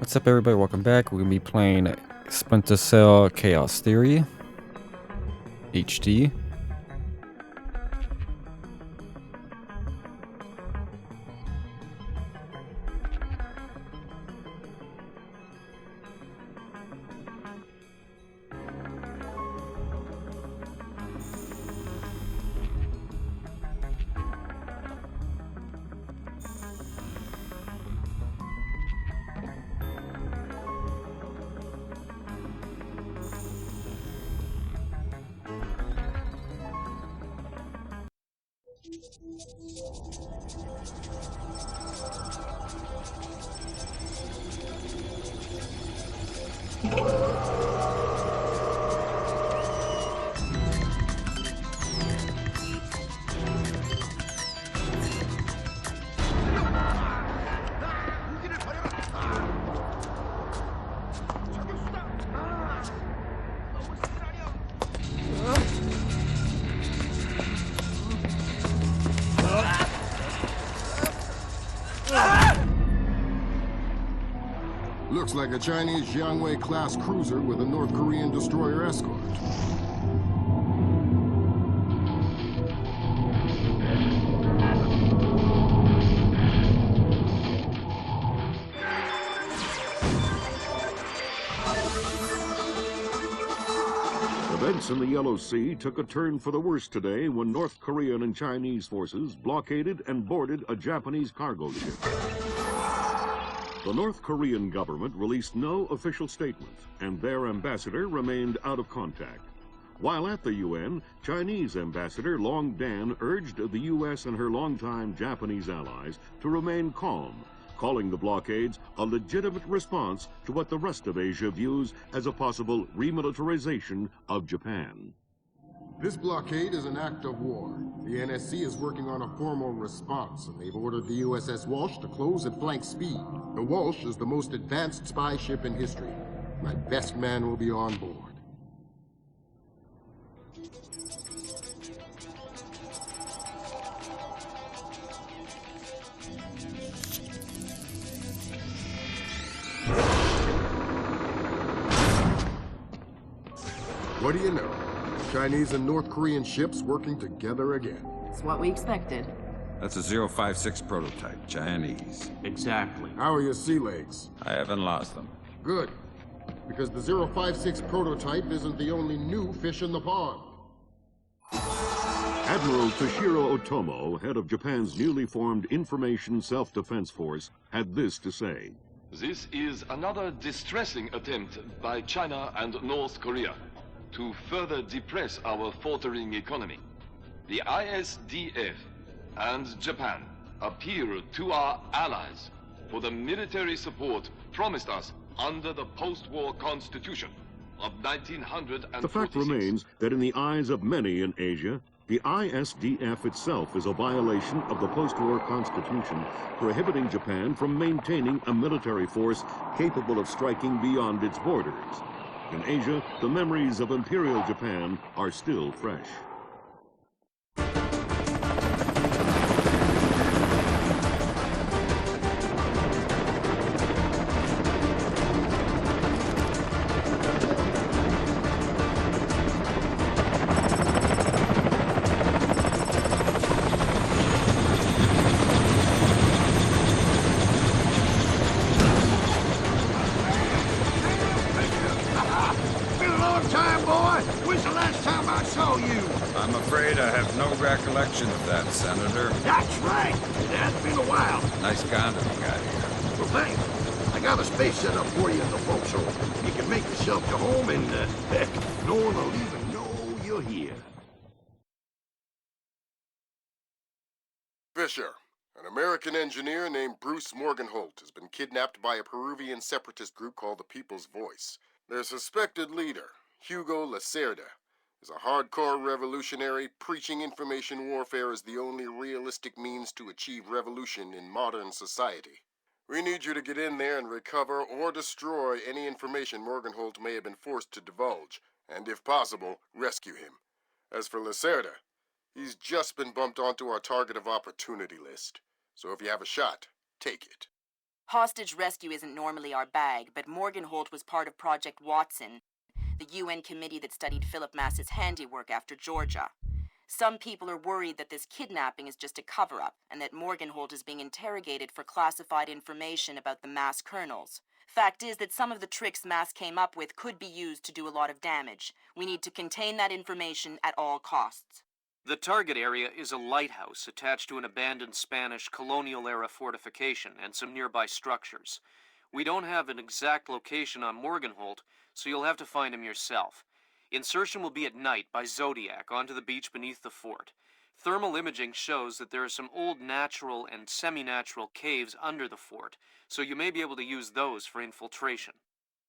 What's up, everybody? Welcome back. We're gonna be playing Splinter Cell Chaos Theory HD. Looks like a Chinese Jiangwei-class cruiser with a North Korean destroyer escort. Events in the Yellow Sea took a turn for the worse today when North Korean and Chinese forces blockaded and boarded a Japanese cargo ship. The North Korean government released no official statement, and their ambassador remained out of contact. While at the UN, Chinese Ambassador Long Dan urged the U.S. and her longtime Japanese allies to remain calm, calling the blockades a legitimate response to what the rest of Asia views as a possible remilitarization of Japan. This blockade is an act of war. The NSC is working on a formal response, and they've ordered the USS Walsh to close at flank speed. The Walsh is the most advanced spy ship in history. My best man will be on board. What do you know? Chinese and North Korean ships working together again. It's what we expected. That's a 056 prototype, Chinese. Exactly. How are your sea legs? I haven't lost them. Good. Because the 056 prototype isn't the only new fish in the pond. Admiral Toshiro Otomo, head of Japan's newly formed Information Self-Defense Force, had this to say. This is another distressing attempt by China and North Korea to further depress our faltering economy. The ISDF and Japan appeal to our allies for the military support promised us under the post-war constitution of 1946. The fact remains that in the eyes of many in Asia, the ISDF itself is a violation of the post-war constitution, prohibiting Japan from maintaining a military force capable of striking beyond its borders. In Asia, the memories of Imperial Japan are still fresh. I'm afraid I have no recollection of that, Senator. That's right. It has been a while. Nice condo you got here. Well, thanks. I got a space set up for you in the forecastle. You can make yourself to home and, heck, no one will even know you're here. Fisher, an American engineer named Bruce Morgenholt has been kidnapped by a Peruvian separatist group called the People's Voice. Their suspected leader, Hugo Lacerda, is a hardcore revolutionary preaching information warfare as the only realistic means to achieve revolution in modern society. We need you to get in there and recover or destroy any information Morgenholt may have been forced to divulge, and if possible, rescue him. As for Lacerda, he's just been bumped onto our target of opportunity list. So if you have a shot, take it. Hostage rescue isn't normally our bag, but Morgenholt was part of Project Watson, the UN committee that studied Philip Mass's handiwork after Georgia. Some people are worried that this kidnapping is just a cover-up, and that Morgenholt is being interrogated for classified information about the Mass kernels. Fact is that some of the tricks Mass came up with could be used to do a lot of damage. We need to contain that information at all costs. The target area is a lighthouse attached to an abandoned Spanish colonial-era fortification and some nearby structures. We don't have an exact location on Morgenholt, so you'll have to find him yourself. Insertion will be at night by Zodiac onto the beach beneath the fort. Thermal imaging shows that there are some old natural and semi-natural caves under the fort, so you may be able to use those for infiltration.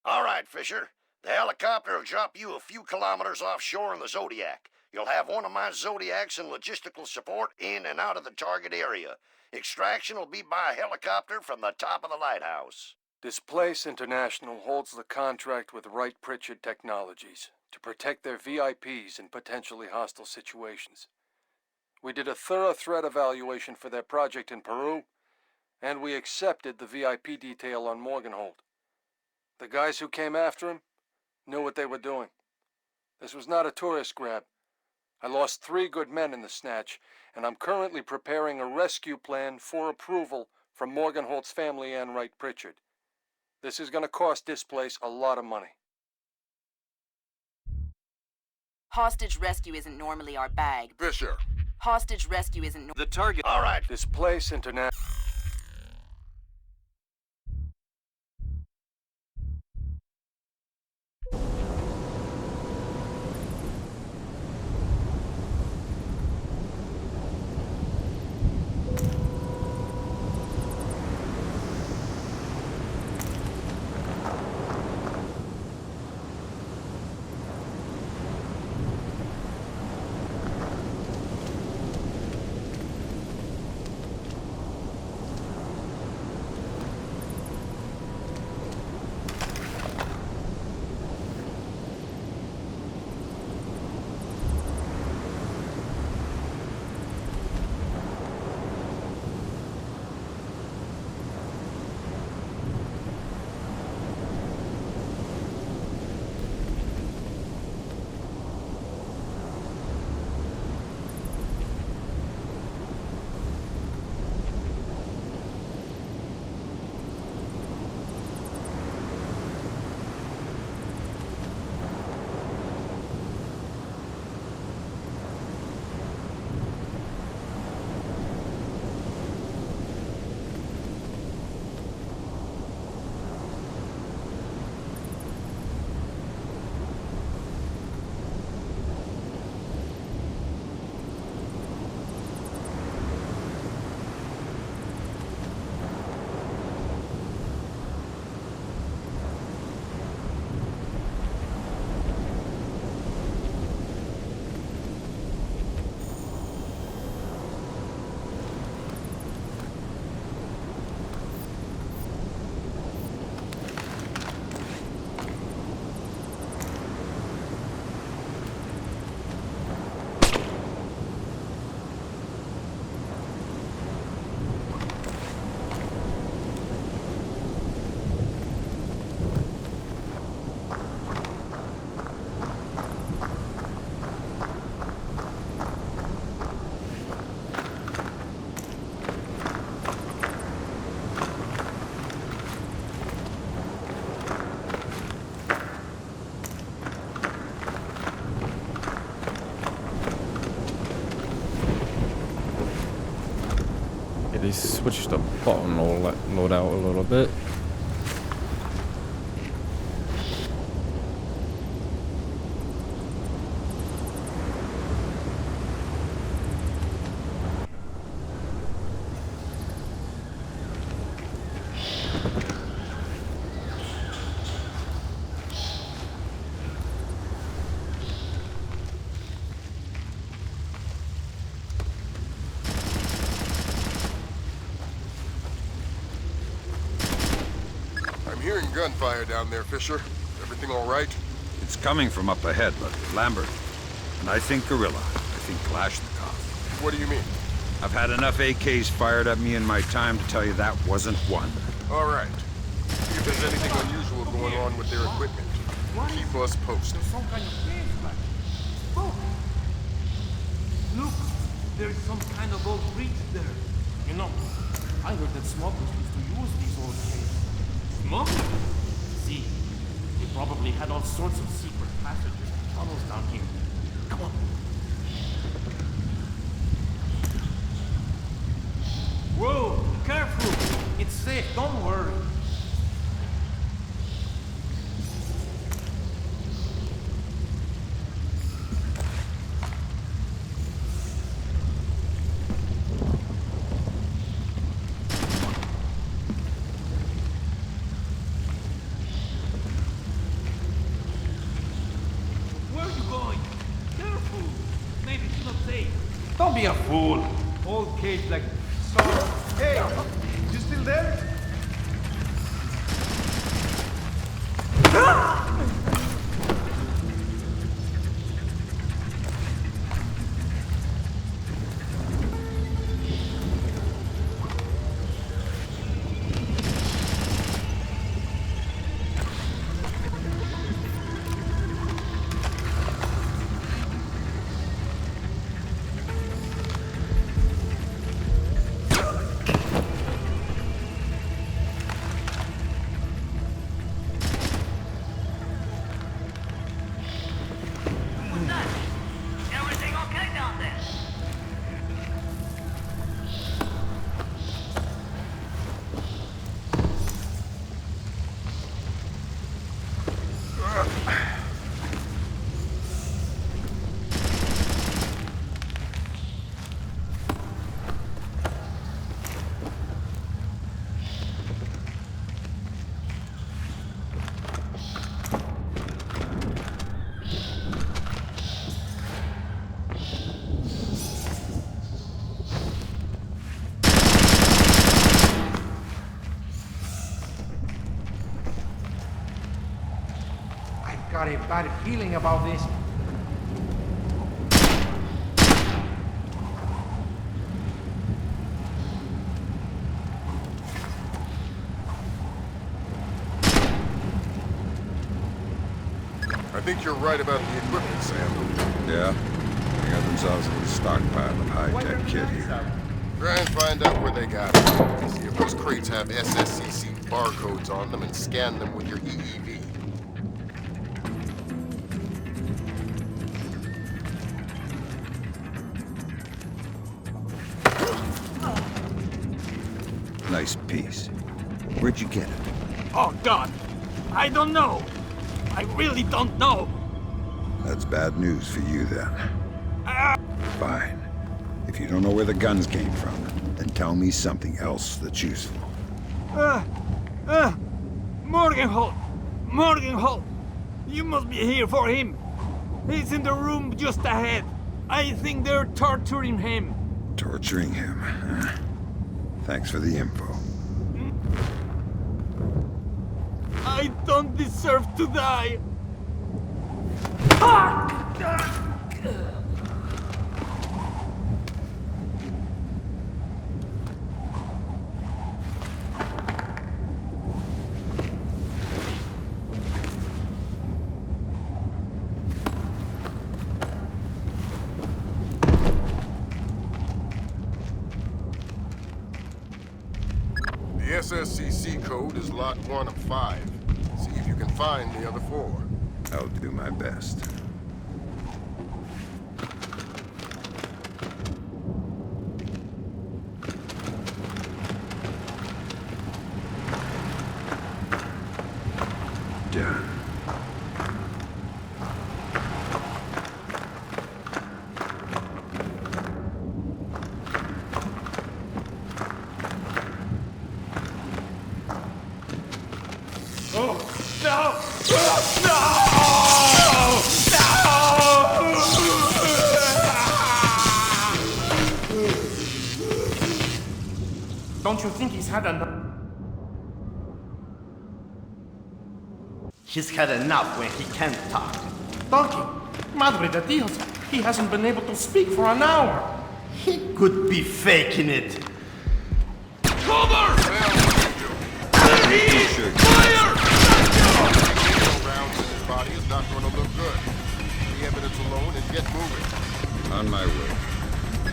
All right, Fisher. The helicopter will drop you a few kilometers offshore in the Zodiac. You'll have one of my Zodiacs and logistical support in and out of the target area. Extraction will be by helicopter from the top of the lighthouse. Displace International holds the contract with Wright Pritchard Technologies to protect their VIPs in potentially hostile situations. We did a thorough threat evaluation for their project in Peru, and we accepted the VIP detail on Morgenholt. The guys who came after him knew what they were doing. This was not a tourist grab. I lost 3 good men in the snatch, and I'm currently preparing a rescue plan for approval from Morgenholt's family and Wright Pritchard. This is going to cost Displace a lot of money. Hostage rescue isn't normally our bag. Fisher. Hostage rescue isn't The target... All right. Displace International... They switched the button load out a little bit. I'm hearing gunfire down there, Fisher. Everything all right? It's coming from up ahead, but Lambert. And I think Gorilla. I think Kalashnikov. What do you mean? I've had enough AKs fired at me in my time to tell you that wasn't one. All right. See if there's anything unusual going on with their equipment. Keep us posted. Some kind of cave back. Oh. Look, there's some kind of old bridge there. You know, I heard that smugglers used to use these old caves. Smugglers? See, they probably had all sorts of secret passages and tunnels down here. Come on. Whoa, careful! It's safe, don't worry. Where are you going? Careful! Maybe it's not safe. Don't be a fool. Old cage like... So, hey, you still there? Everything okay down there? I've got a bad feeling about this. I think you're right about the equipment, Sam. Yeah? They got themselves a little stockpile of high-tech kit here. Try and find out where they got it. See if those crates have SSCC barcodes on them and scan them with your EEV. Nice piece. Where'd you get it? Oh, God. I don't know. I really don't know. That's bad news for you, then. Fine. If you don't know where the guns came from, then tell me something else that's useful. Morgenholt. Morgenholt. You must be here for him. He's in the room just ahead. I think they're torturing him. Torturing him, huh? Thanks for the info. I don't deserve to die. The SSCC code is lot 1 of 5. See if you can find the other 4. I'll do my best. Done. Don't you think he's had enough? He's had enough when he can't talk. Donkey, madre de Dios, he hasn't been able to speak for an hour. He could be faking it. Cover! not gonna look good. The evidence alone and get moving. On my way.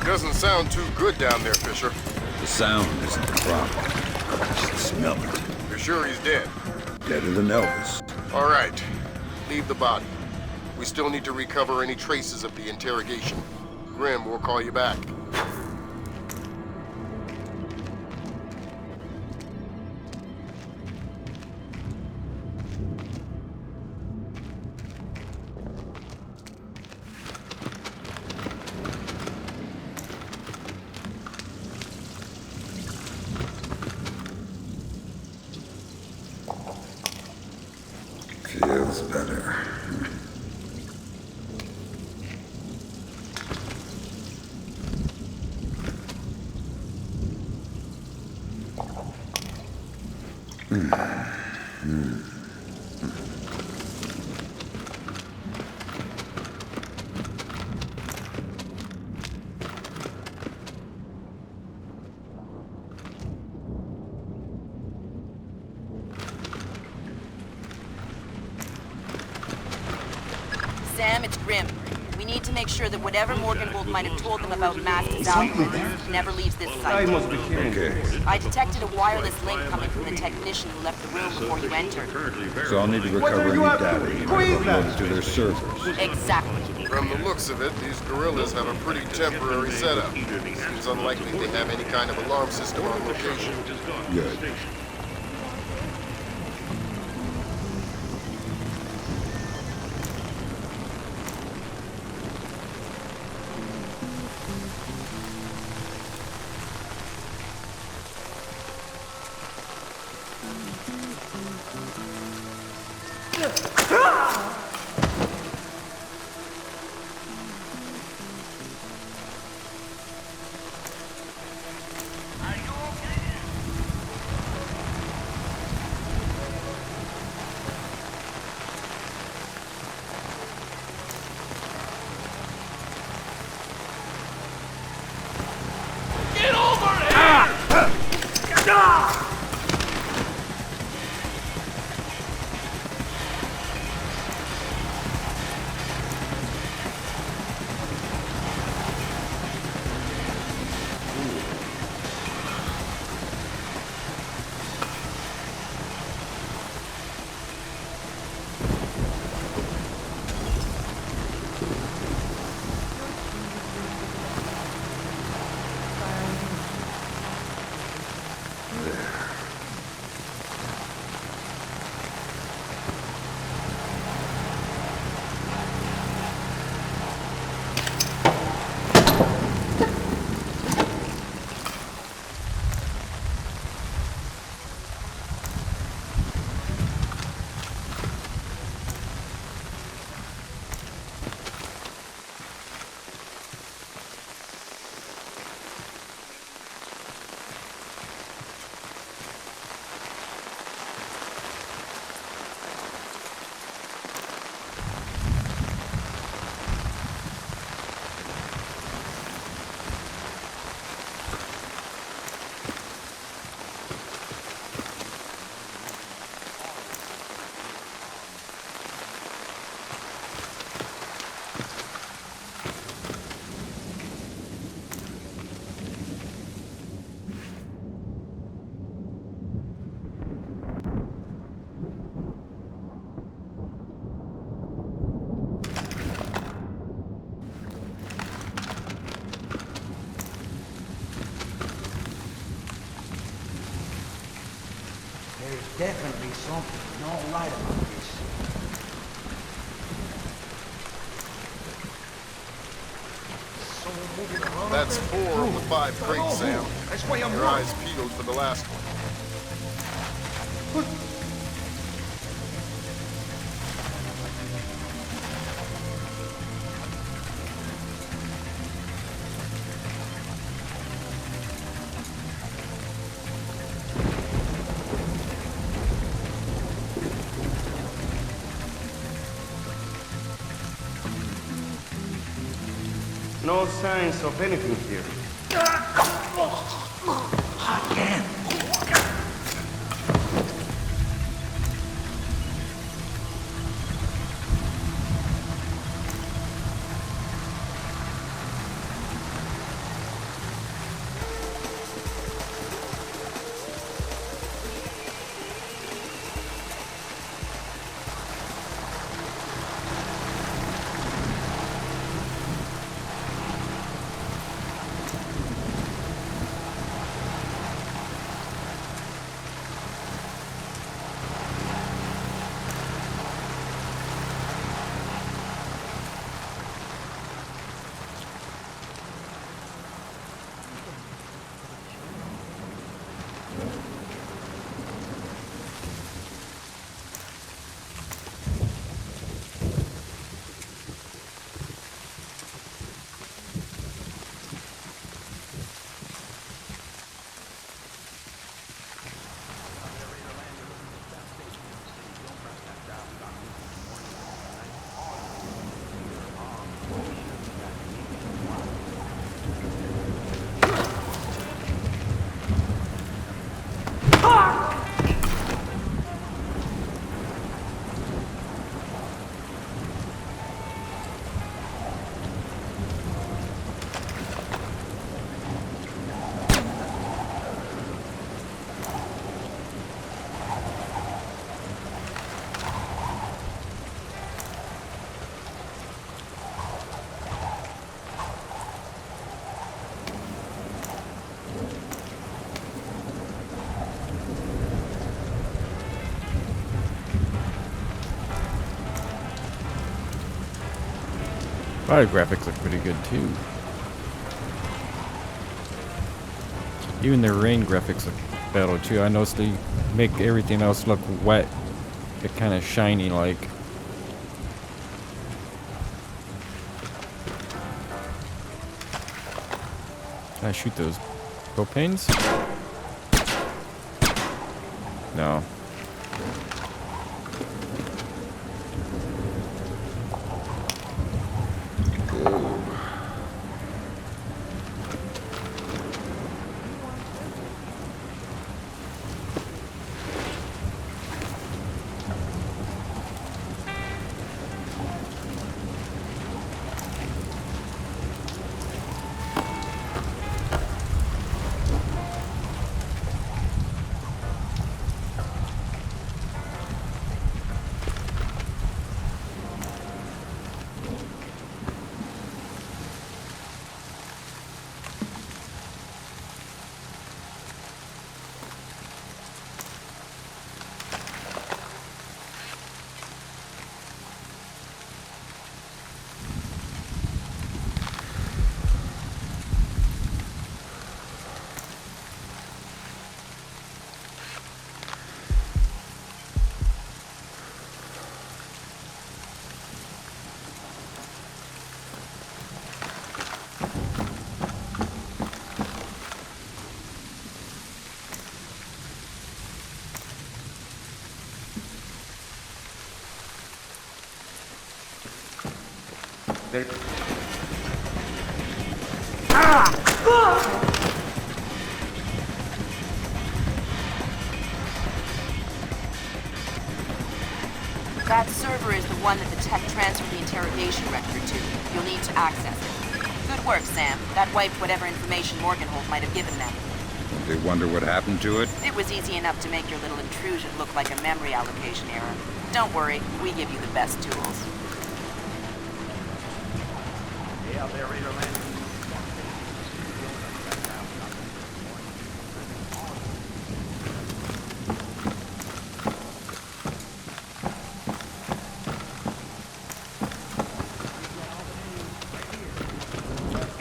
Doesn't sound too good down there, Fisher. The sound isn't the problem. It's the smell it. You're sure he's dead? Deader than Elvis. All right. Leave the body. We still need to recover any traces of the interrogation. Grim, we'll call you back. Feels better. Sam, it's Grim. We need to make sure that whatever Morgenhold might have told them about Mass's outfit never leaves this site. Okay. I detected a wireless link coming from the technician who left the room before you entered. So I'll need to recover any data you might have uploaded to their servers. Exactly. From the looks of it, these guerrillas have a pretty temporary setup. Seems unlikely they have any kind of alarm system on location. Good. Are you okay? Get over here! There's definitely something not right about this. Someone moving around. That's 4 of the 5 crates, Sam. That's why I'm Your running. eyes peeled for the last one. No signs of anything here. Again. Body graphics look pretty good too. Even the rain graphics look better too. I noticed they make everything else look wet, get kind of shiny like. Can I shoot those propanes? No. That server is the one that the tech transferred the interrogation record to. You'll need to access it. Good work, Sam. That wiped whatever information Morganholt might have given them. They wonder what happened to it? It was easy enough to make your little intrusion look like a memory allocation error. Don't worry, we give you the best tools. Yeah, they're ready to land.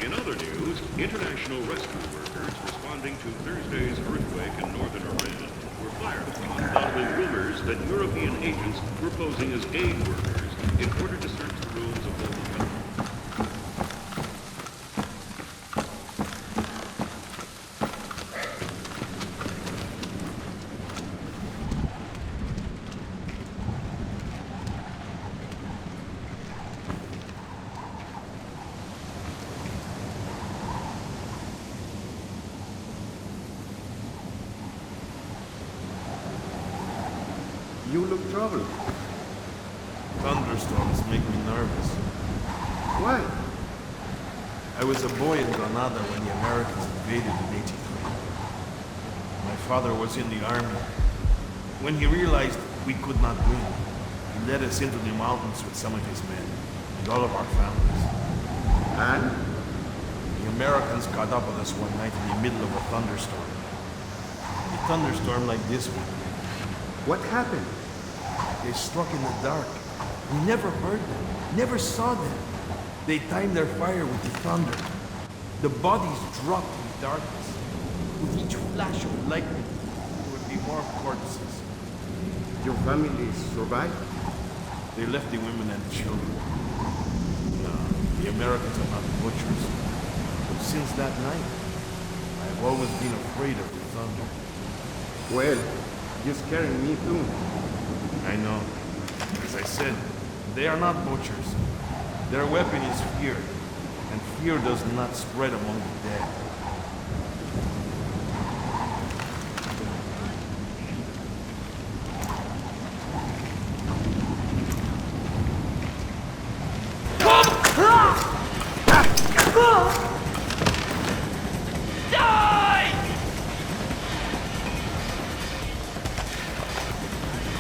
In other news, international rescue workers responding to Thursday's earthquake in northern Iran were fired upon following rumors that European agents were posing as aid workers in order to search the ruins of local countries. You look troubled. Thunderstorms make me nervous. Why? I was a boy in Granada when the Americans invaded in 83. My father was in the army. When he realized we could not win, he led us into the mountains with some of his men and all of our families. And? The Americans caught up with us one night in the middle of a thunderstorm. A thunderstorm like this one. What happened? They struck in the dark. We never heard them, never saw them. They timed their fire with the thunder. The bodies dropped in the darkness. With each flash of lightning, be more corpses. Your family survived? They left the women and children. The Americans are not butchers. But since that night, I've always been afraid of the thunder. Well, you're scaring me too. I know. As I said, they are not butchers. Their weapon is fear, and fear does not spread among the dead.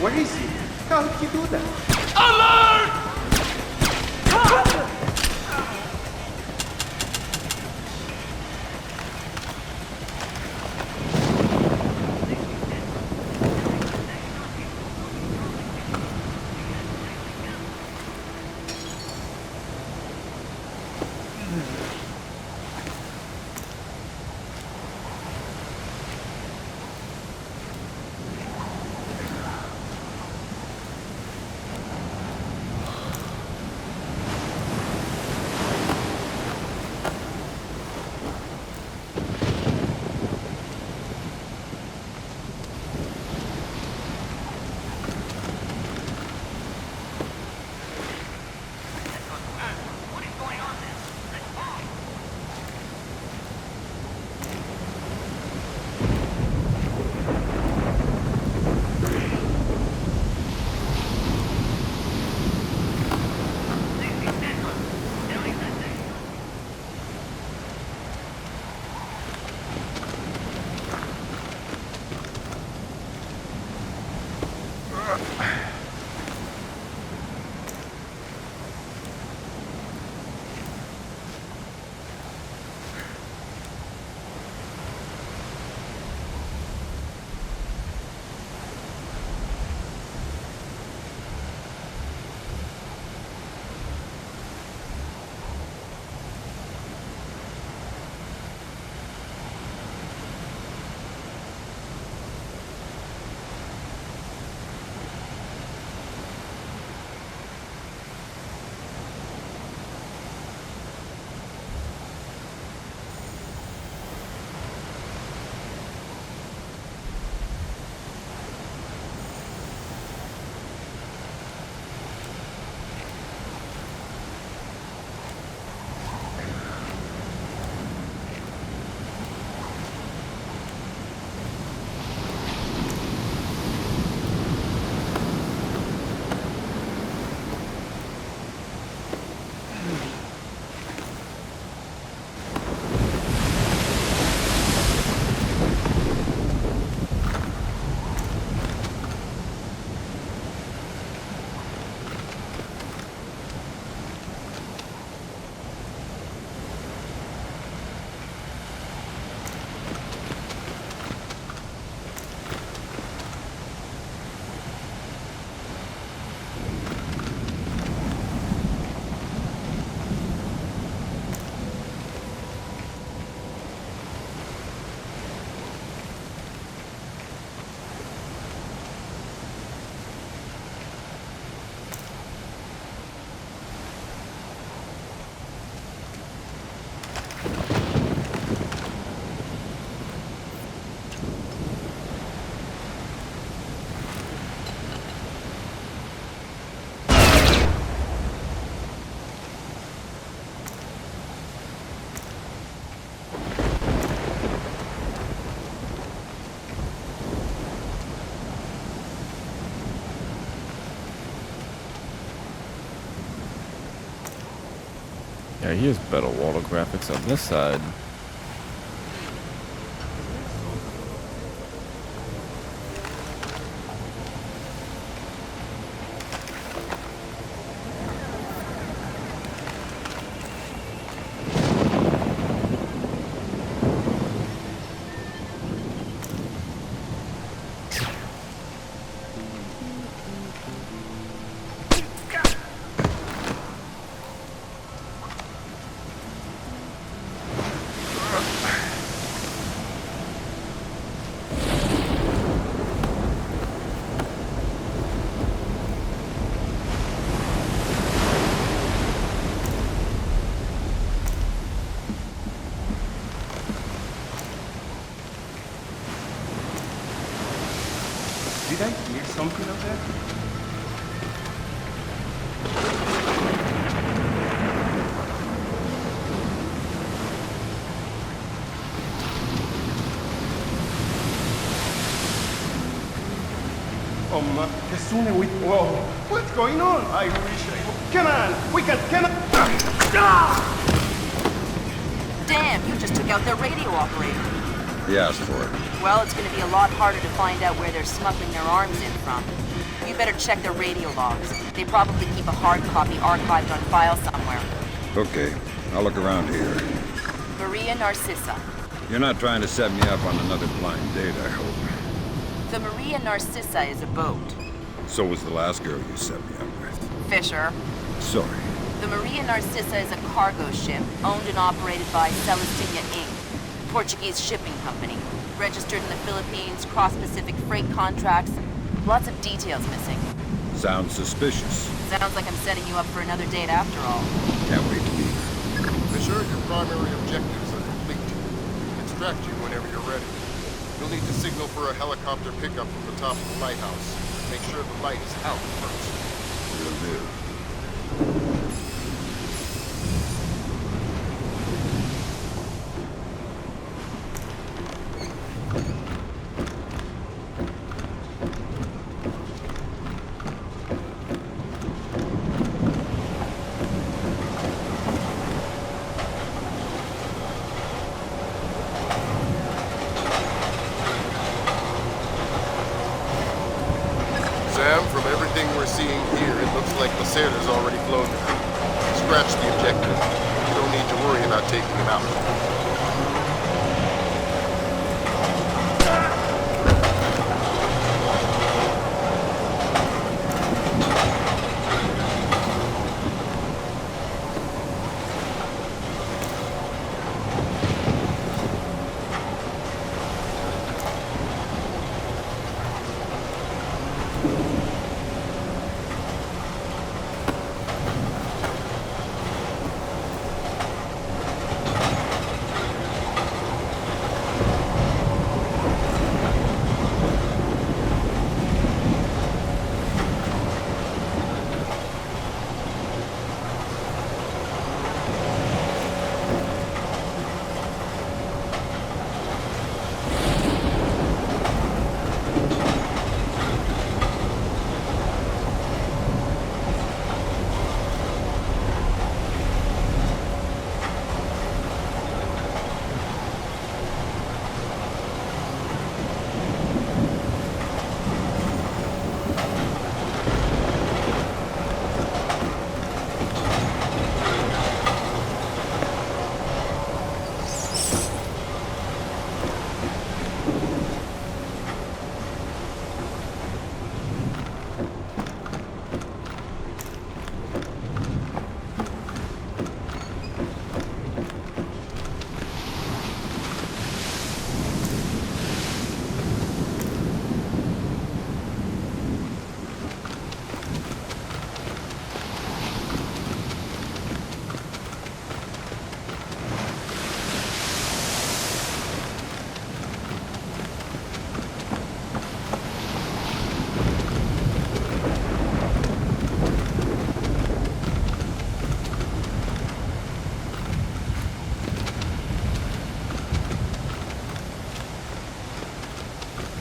Where is he? How did he do that? Yeah, here's better water graphics on this side. Did I hear something up there? Oh man, Kasune with... Whoa, what's going on? I wish I... Come on, we can... Ah! Damn, you just took out their radio operator. He asked for it. Well, it's gonna be a lot harder to find out where they're smuggling their arms in from. You better check their radio logs. They probably keep a hard copy archived on file somewhere. Okay, I'll look around here. Maria Narcissa. You're not trying to set me up on another blind date, I hope. The Maria Narcissa is a boat. So was the last girl you set me up with. Fisher. Sorry. The Maria Narcissa is a cargo ship owned and operated by Celestina Inc., Portuguese shipping company. Registered in the Philippines, cross-Pacific freight contracts. Lots of details missing. Sounds suspicious. Sounds like I'm setting you up for another date after all. Can't wait to meet. Fisher, your primary objectives are complete. Extract you whenever you're ready. You'll need to signal for a helicopter pickup from the top of the lighthouse. Make sure the light is out first. Will do. Sam, from everything we're seeing here, it looks like Lacerda's already flown there. Scratch the objective. You don't need to worry about taking him out.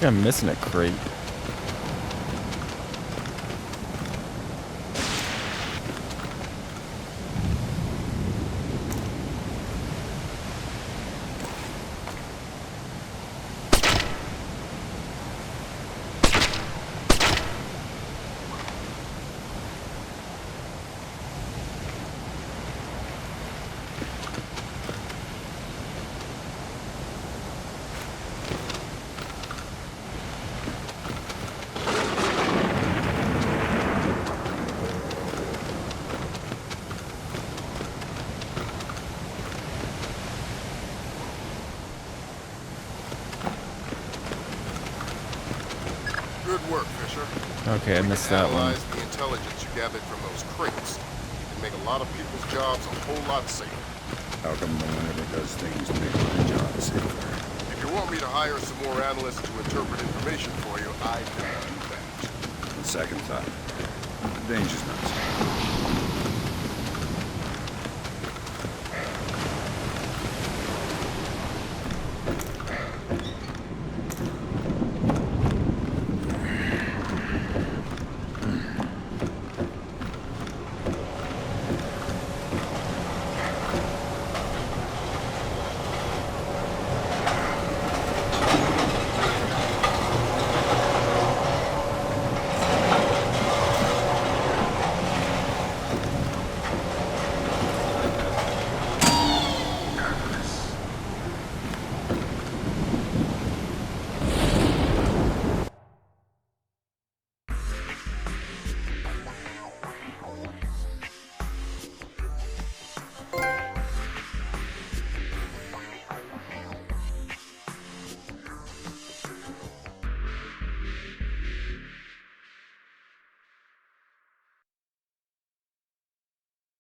I'm missing a crate. Good work, Fisher. Okay, I missed that one. Analyze the intelligence you gathered from those crates. You can make a lot of people's jobs a whole lot safer. How come no one ever does things to make my job safer? If you're you want me to hire some more analysts to interpret information for you, I can do that. On second thought, the danger's not so.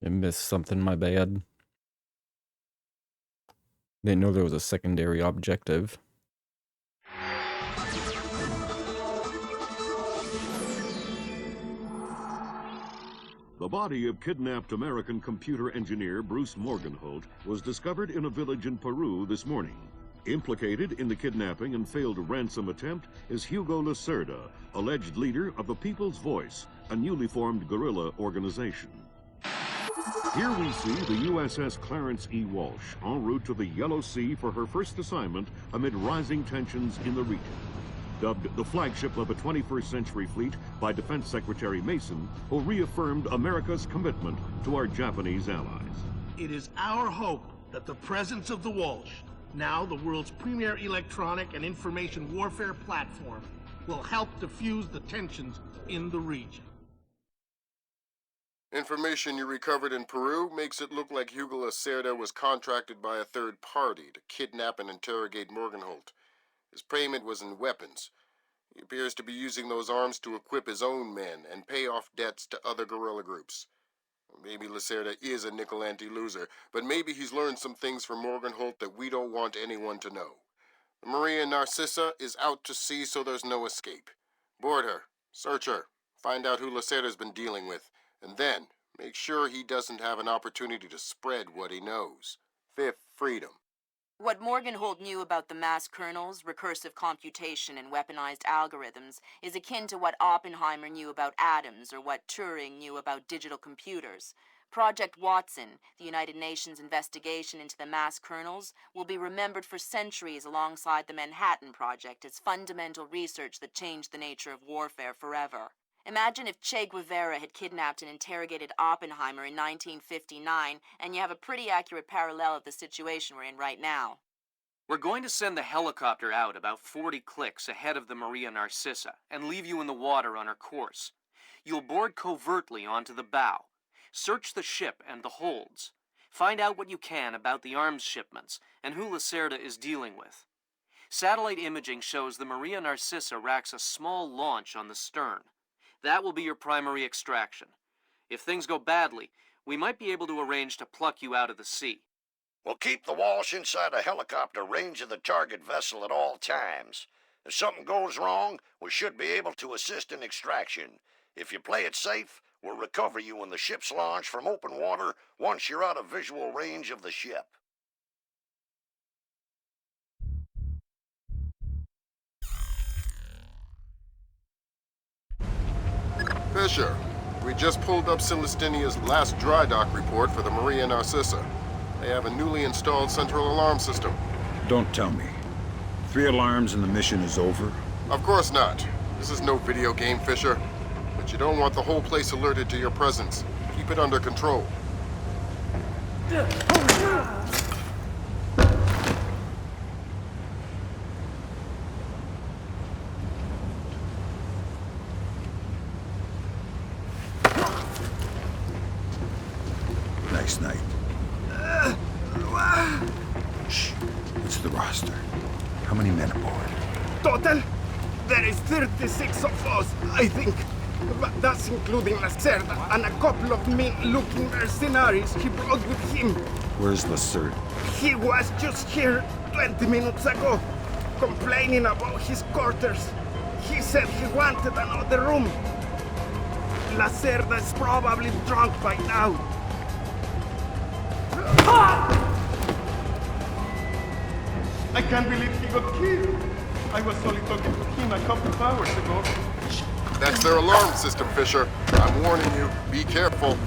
I missed something, my bad. Didn't know there was a secondary objective. The body of kidnapped American computer engineer Bruce Morgenholt was discovered in a village in Peru this morning. Implicated in the kidnapping and failed ransom attempt is Hugo Lacerda, alleged leader of the People's Voice, a newly formed guerrilla organization. Here we see the USS Clarence E. Walsh en route to the Yellow Sea for her first assignment amid rising tensions in the region. Dubbed the flagship of a 21st century fleet by Defense Secretary Mason, who reaffirmed America's commitment to our Japanese allies. It is our hope that the presence of the Walsh, now the world's premier electronic and information warfare platform, will help diffuse the tensions in the region. Information you recovered in Peru makes it look like Hugo Lacerda was contracted by a third party to kidnap and interrogate Morgenholt. His payment was in weapons. He appears to be using those arms to equip his own men and pay off debts to other guerrilla groups. Maybe Lacerda is a nickel-ante loser, but maybe he's learned some things from Morgenholt that we don't want anyone to know. The Maria Narcissa is out to sea, so there's no escape. Board her, search her, find out who Lacerda's been dealing with, and then make sure he doesn't have an opportunity to spread what he knows. Fifth freedom. What Morgenholt knew about the mass kernels, recursive computation, and weaponized algorithms is akin to what Oppenheimer knew about atoms or what Turing knew about digital computers. Project Watson, the United Nations investigation into the mass kernels, will be remembered for centuries alongside the Manhattan Project as fundamental research that changed the nature of warfare forever. Imagine if Che Guevara had kidnapped and interrogated Oppenheimer in 1959, and you have a pretty accurate parallel of the situation we're in right now. We're going to send the helicopter out about 40 clicks ahead of the Maria Narcissa and leave you in the water on her course. You'll board covertly onto the bow. Search the ship and the holds. Find out what you can about the arms shipments and who Lacerda is dealing with. Satellite imaging shows the Maria Narcissa racks a small launch on the stern. That will be your primary extraction. If things go badly, we might be able to arrange to pluck you out of the sea. We'll keep the Walsh inside a helicopter range of the target vessel at all times. If something goes wrong, we should be able to assist in extraction. If you play it safe, we'll recover you when the ship's launched from open water once you're out of visual range of the ship. Fisher, we just pulled up Celestinia's last dry dock report for the Maria Narcissa. They have a newly installed central alarm system. Don't tell me. 3 alarms and the mission is over? Of course not. This is no video game, Fisher. But you don't want the whole place alerted to your presence. Keep it under control. Nice night. Shh. It's the roster. How many men aboard? Total? There is 36 of us, I think. But that's including Lacerda and a couple of mean-looking mercenaries he brought with him. Where's Lacerda? He was just here 20 minutes ago. complaining about his quarters. He said he wanted another room. Lacerda is probably drunk by now. I can't believe he got killed. I was only talking to him a couple of hours ago. That's their alarm system, Fisher. I'm warning you, be careful.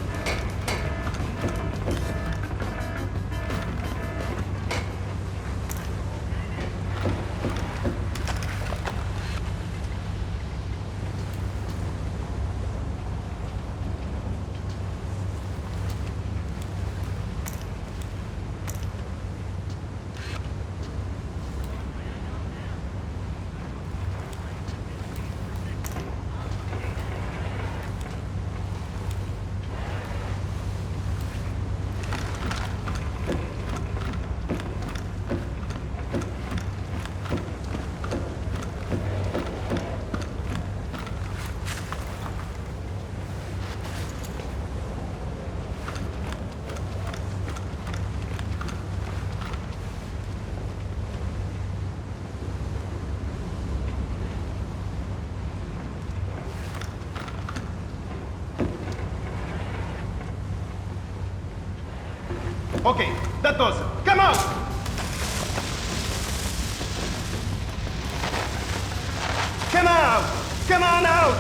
Okay, that does it. Come out! Come out! Come on out!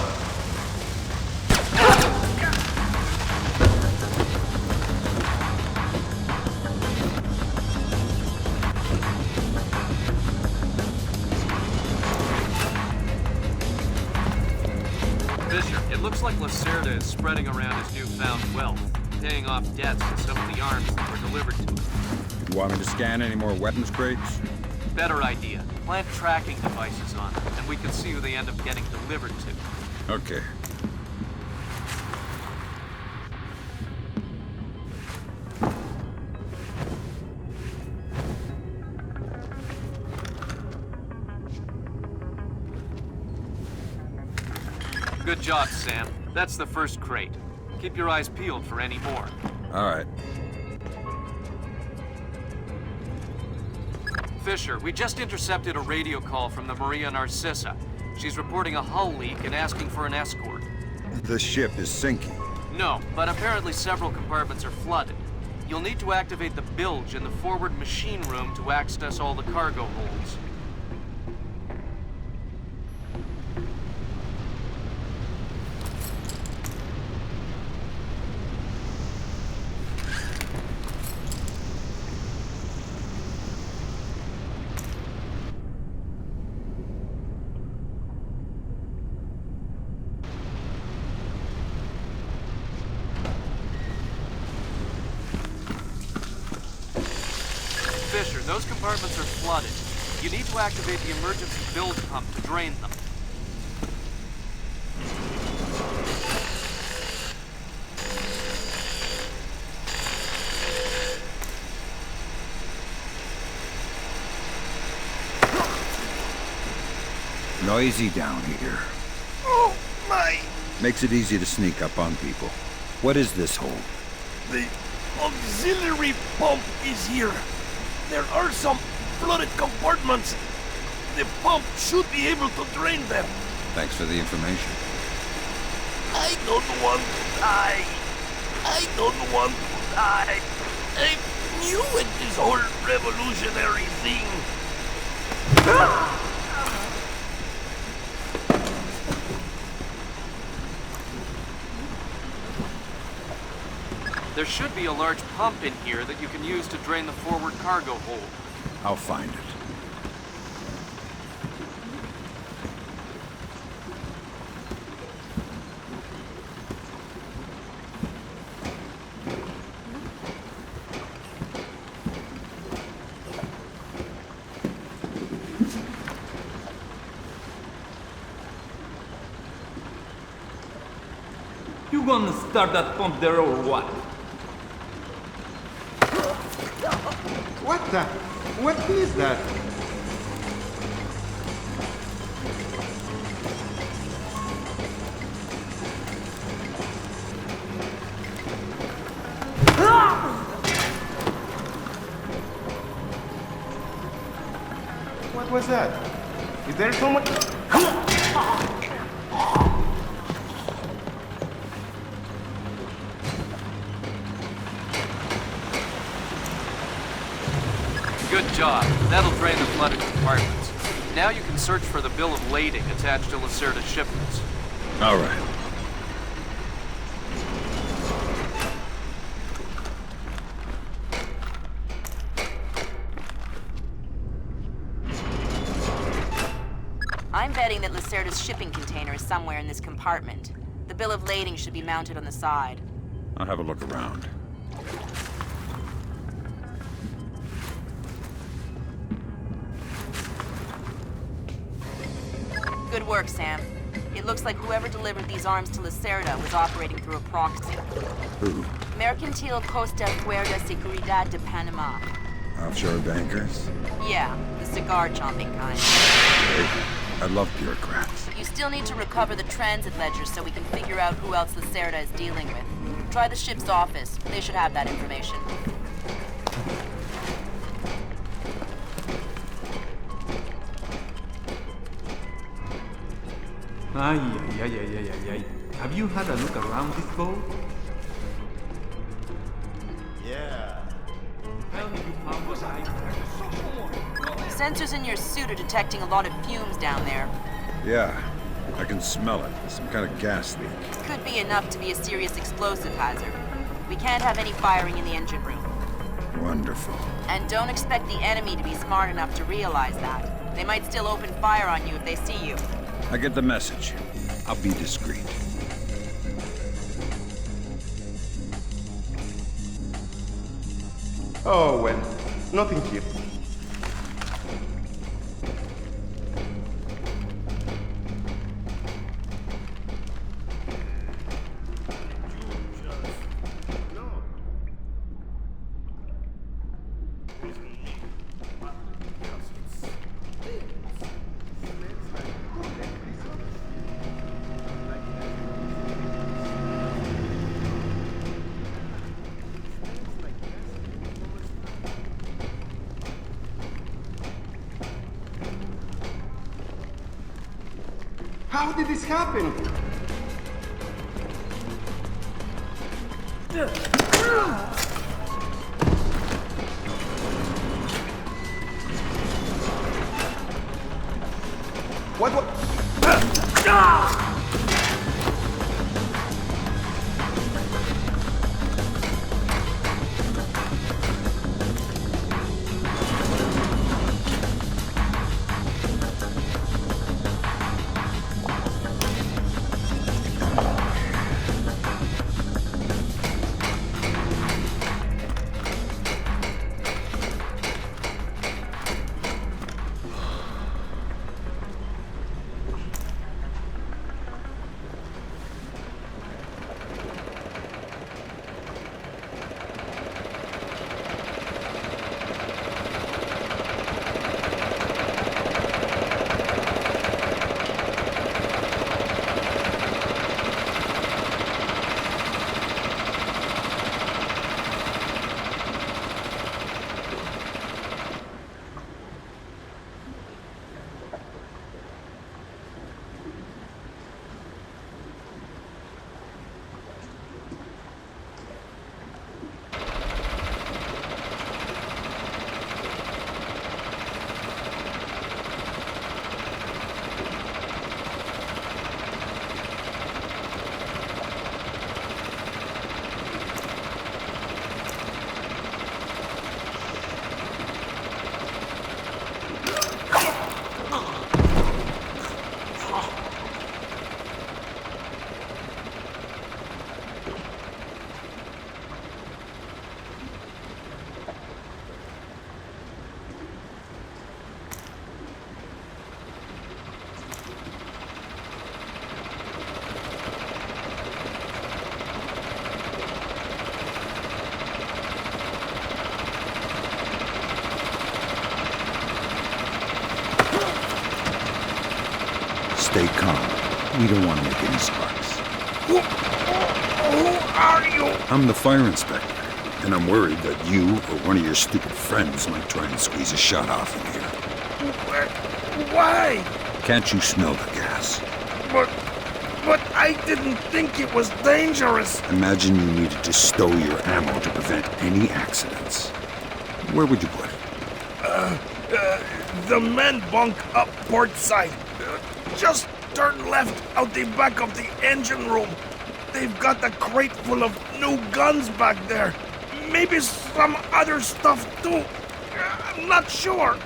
Fisher, it looks like Lacerda is spreading around his newfound wealth, paying off debts to some of the arms that were delivered to him. You want me to scan any more weapons crates? Better idea. Plant tracking devices on them, and we can see who they end up getting delivered to. Okay. Good job, Sam. That's the first crate. Keep your eyes peeled for any more. All right. Fisher, we just intercepted a radio call from the Maria Narcissa. She's reporting a hull leak and asking for an escort. The ship is sinking. No, but apparently several compartments are flooded. You'll need to activate the bilge in the forward machine room to access all the cargo holds. Fisher, those compartments are flooded. You need to activate the emergency bilge pump to drain them. Noisy down here. Oh, my! Makes it easy to sneak up on people. What is this hole? The auxiliary pump is here. There are some flooded compartments. The pump should be able to drain them. Thanks for the information. I don't want to die. I don't want to die. I'm new at this whole revolutionary thing. There should be a large pump in here that you can use to drain the forward cargo hold. I'll find it. You gonna start that pump there or what? What the? What is that? What was was that? Is there someone? Good job. That'll drain the flooded compartments. Now you can search for the bill of lading attached to Lacerda's shipments. All right. I'm betting that Lacerda's shipping container is somewhere in this compartment. The bill of lading should be mounted on the side. I'll have a look around. Good work, Sam. It looks like whoever delivered these arms to Lacerda was operating through a proxy. Who? Mercantil Costa Fuerza Seguridad de Panama. Offshore bankers? Yeah, the cigar-chomping kind. Hey, I love bureaucrats. You still need to recover the transit ledgers so we can figure out who else Lacerda is dealing with. Try the ship's office. They should have that information. Ay. Have you had a look around this boat? Yeah. Tell me you found what Sensors in your suit are detecting a lot of fumes down there. Yeah, I can smell it. Some kind of gas leak. Could be enough to be a serious explosive hazard. We can't have any firing in the engine room. Wonderful. And don't expect the enemy to be smart enough to realize that. They might still open fire on you if they see you. I get the message. I'll be discreet. Oh, well, nothing here. How did this happen? What? Stay calm. We don't want to make any sparks. Who are you? I'm the fire inspector, and I'm worried that you or one of your stupid friends might try and squeeze a shot off in here. Why? Can't you smell the gas? But I didn't think it was dangerous. Imagine you needed to stow your ammo to prevent any accidents. Where would you put it? The men bunk up port side. Just turn left out the back of the engine room. They've got a crate full of new guns back there. Maybe some other stuff too. I'm not sure.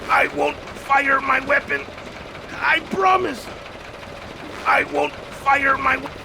I won't fire my weapon. I promise. I won't fire my weapon.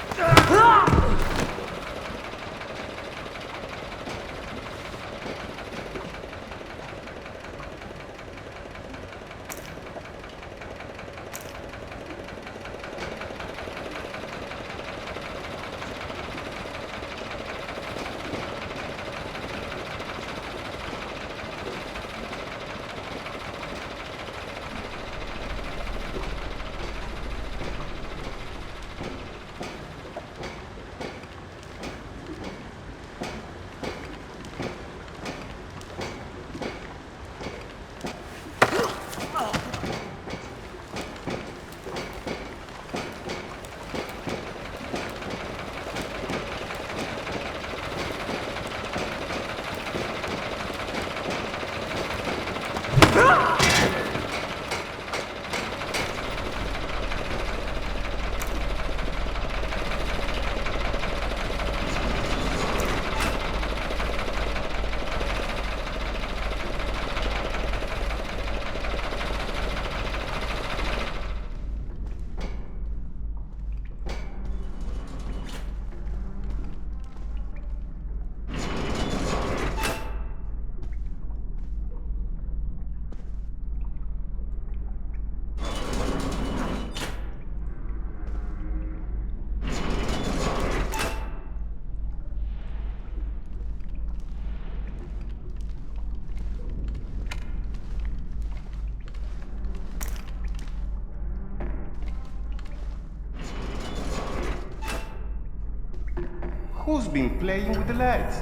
Who's been playing with the lights?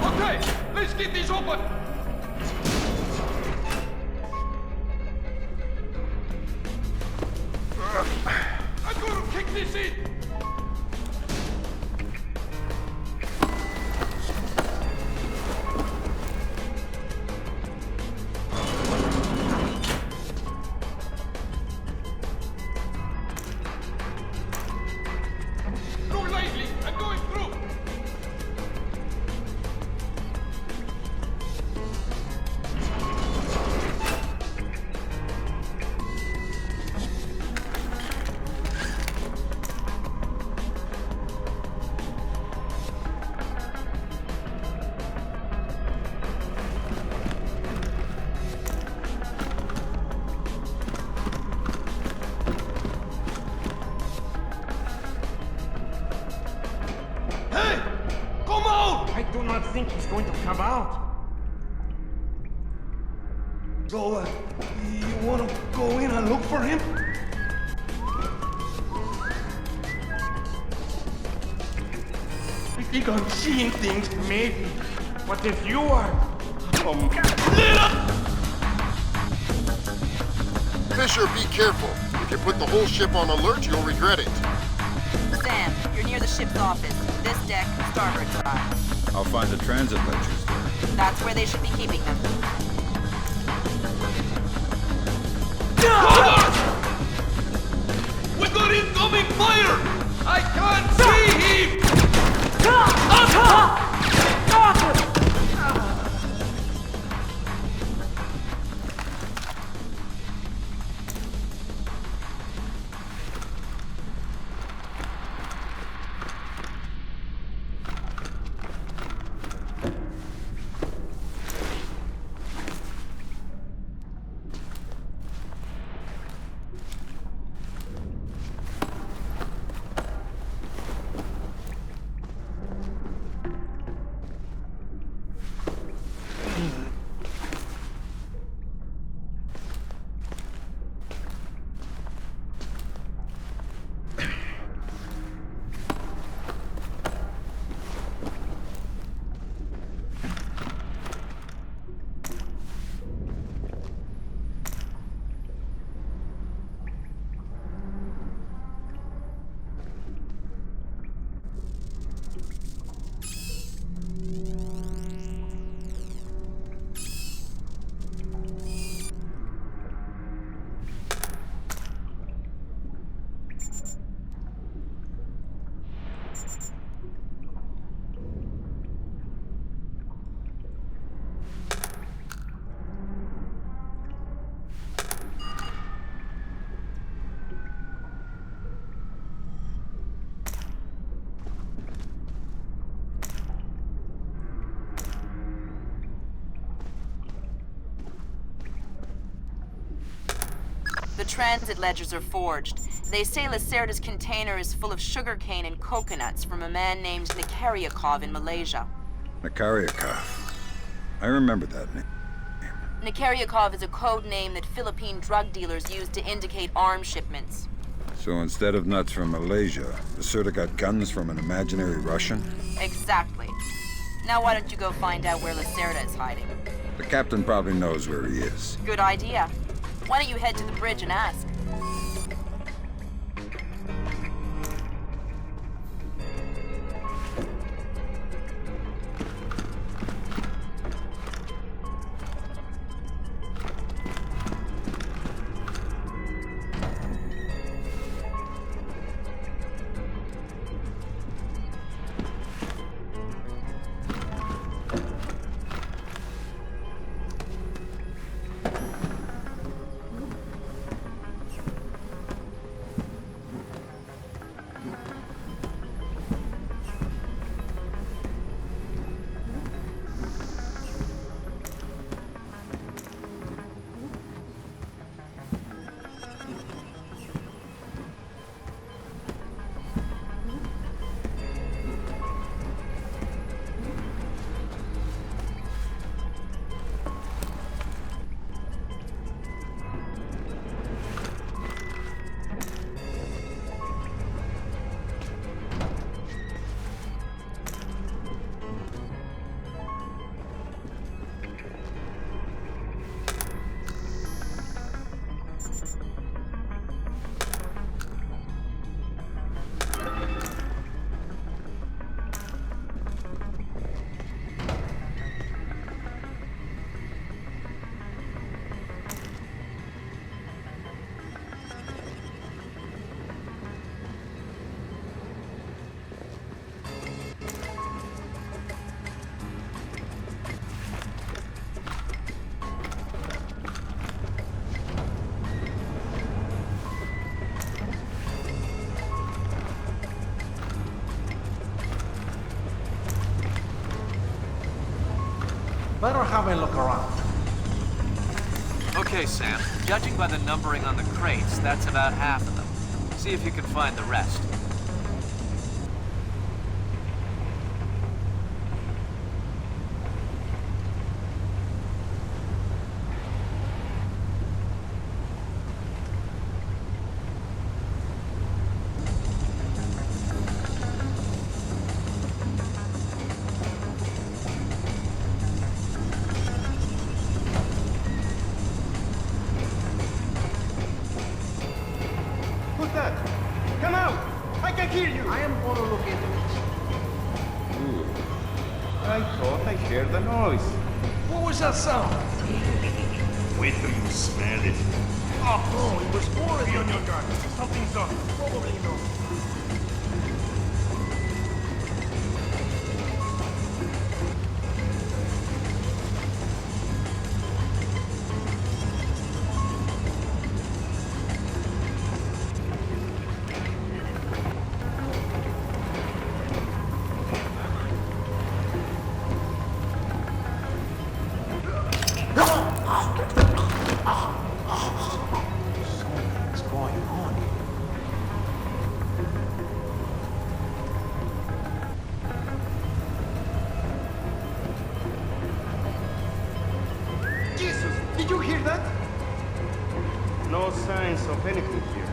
Okay, let's get this open! I'm gonna kick this in! I do not think he's going to come out. So, you want to go in and look for him? I think I'm seeing things, maybe. But if you are... Fisher, be careful. If you put the whole ship on alert, you'll regret it. Sam, you're near the ship's office. This deck, starboard side. I'll find the transit ledgers there. That's where they should be keeping them. We got incoming fire! I can't see him! The transit ledgers are forged. They say Lacerda's container is full of sugarcane and coconuts from a man named Nikaryakov in Malaysia. Nikaryakov. I remember that name. Nikaryakov is a code name that Philippine drug dealers use to indicate arms shipments. So instead of nuts from Malaysia, Lacerda got guns from an imaginary Russian? Exactly. Now why don't you go find out where Lacerda is hiding? The captain probably knows where he is. Good idea. Why don't you head to the bridge and ask? Better have a look around. Okay, Sam. Judging by the numbering on the crates, that's about half of them. See if you can find the rest. Who's that? Come out! I can hear you! I am gonna look into this. I thought I heard the noise. What was that sound? Wait till you smell it. Oh, it was more Be on your guard. Something's up. probably no. Something's going on here. Jesus! Did you hear that? No signs of anything here.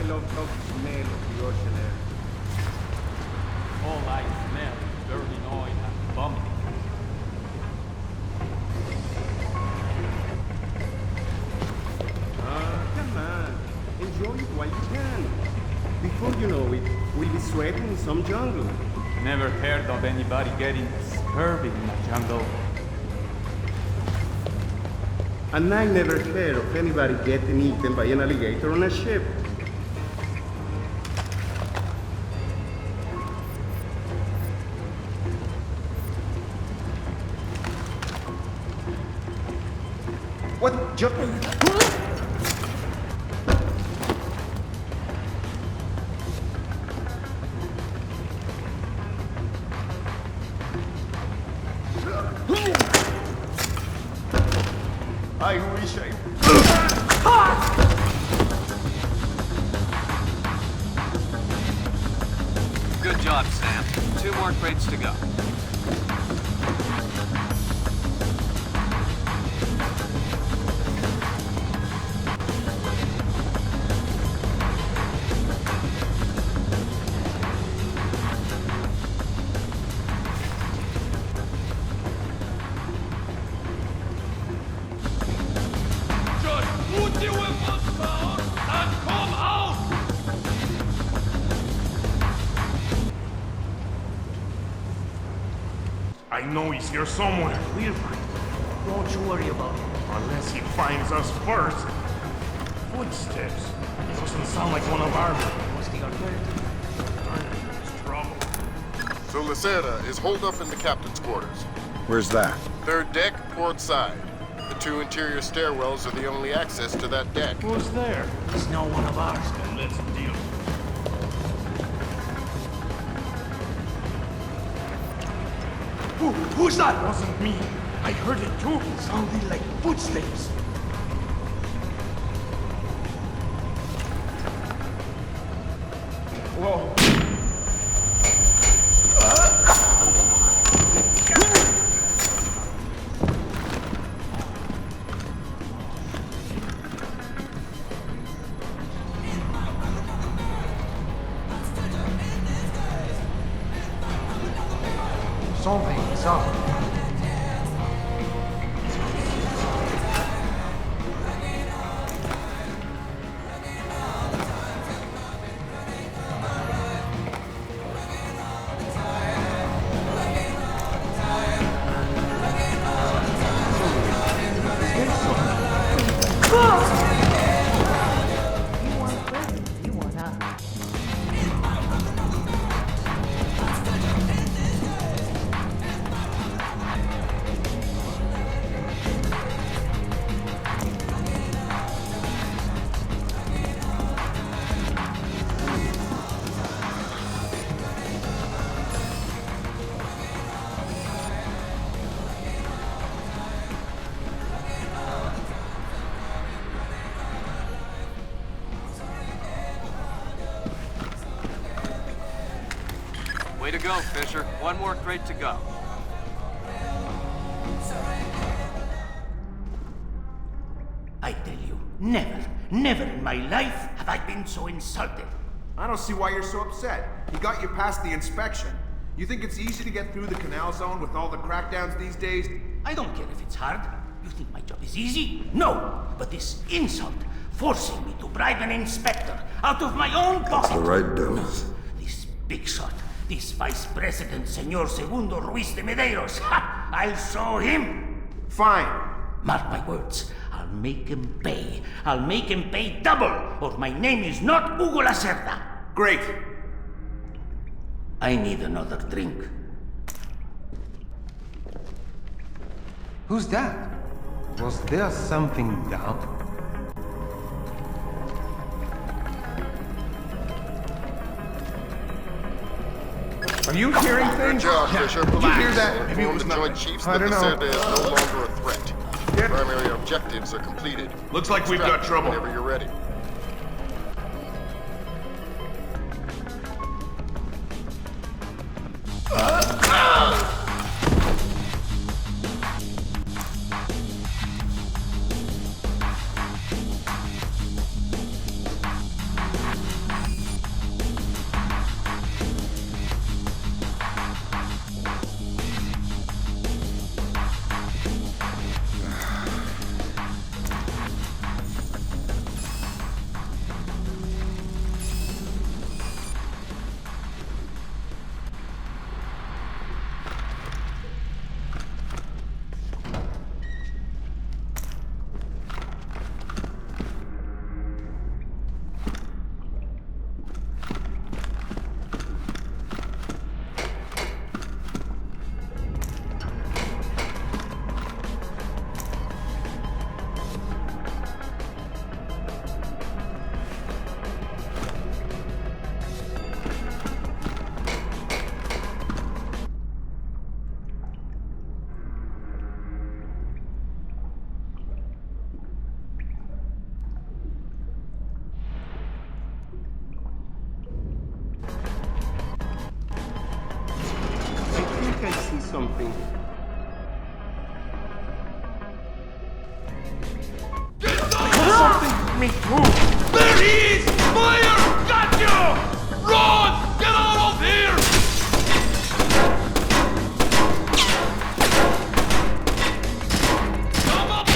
love the smell of the ocean air. All I smell is burning oil and vomit. Come on. Enjoy it while you can. Before you know it, we'll be sweating in some jungle. Never heard of anybody getting scurvy in the jungle. And I never heard of anybody getting eaten by an alligator on a ship. What? I wish I... Good job, Sam. 2 more crates to go. I know he's here somewhere. We'll find him. Don't you worry about it. Unless he finds us first. Footsteps. Doesn't sound like one of ours. What's the alternative? There's trouble. So Lacerda is holed up in the captain's quarters. Where's that? Third deck, port side. The 2 interior stairwells are the only access to that deck. Who's there? He's no one of ours. Then let's deal. Who's that? It wasn't me. I heard it too. Sounded like footsteps. Whoa. Something's up. Way to go, Fisher. 1 more crate to go. I tell you, never in my life have I been so insulted. I don't see why you're so upset. He got you past the inspection. You think it's easy to get through the canal zone with all the crackdowns these days? I don't care if it's hard. You think my job is easy? No, but this insult, forcing me to bribe an inspector out of my own pocket. That's the right dose. This big shot, this Vice President, Senor Segundo Ruiz de Medeiros, ha! I'll show him. Fine. Mark my words, I'll make him pay. I'll make him pay double, or my name is not Hugo Lacerda. Great. I need another drink. Who's that? Was there something down? Are you hearing things? Good job, Fisher. Did you hear that? Maybe it was the Joint Chiefs that Lacerda is no longer a threat. Primary objectives are completed. Looks like we've got trouble. Whenever you're ready. something. Something! Me too! There he is! Fire! Got you! Run! Get out of here! Come up!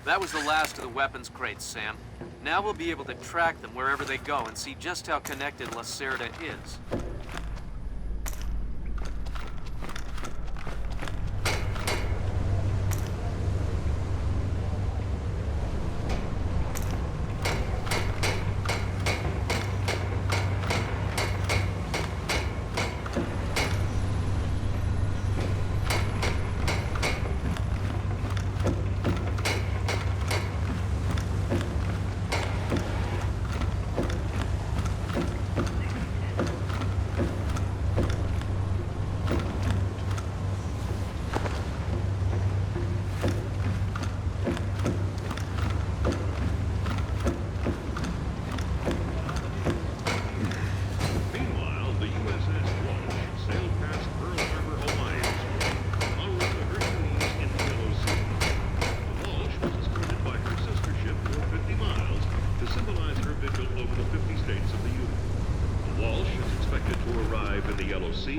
That was the last of the weapons crates, Sam. Now we'll be able to track them wherever they go and see just how connected Lacerda is.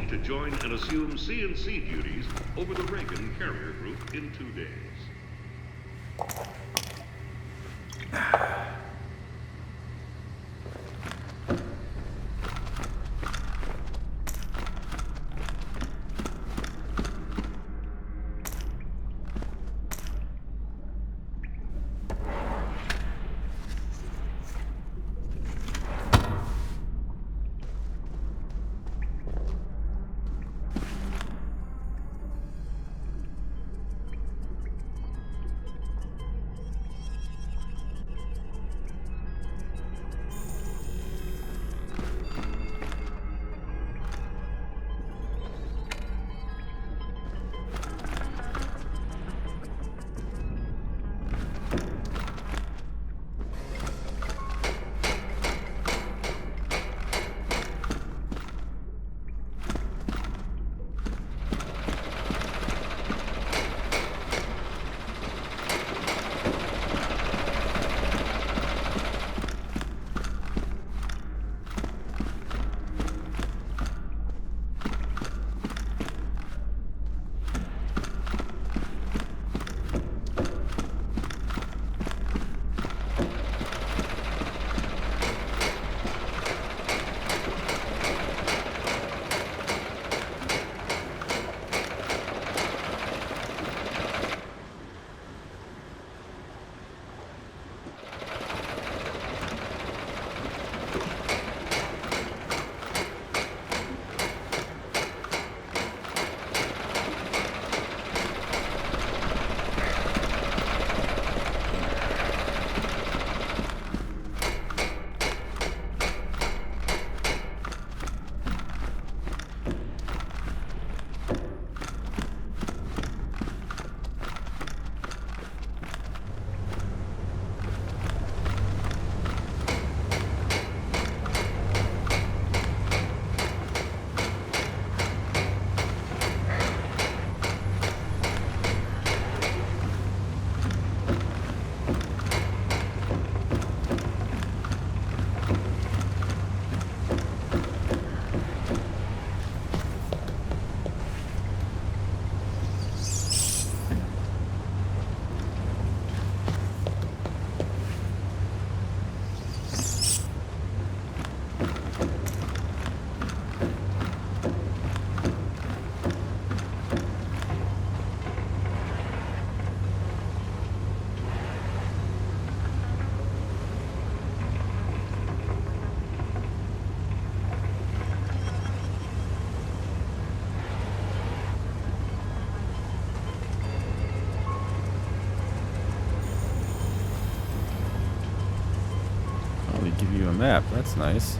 To join and assume C&C duties over the Reagan carrier group in 2 days. give you a map. That's nice.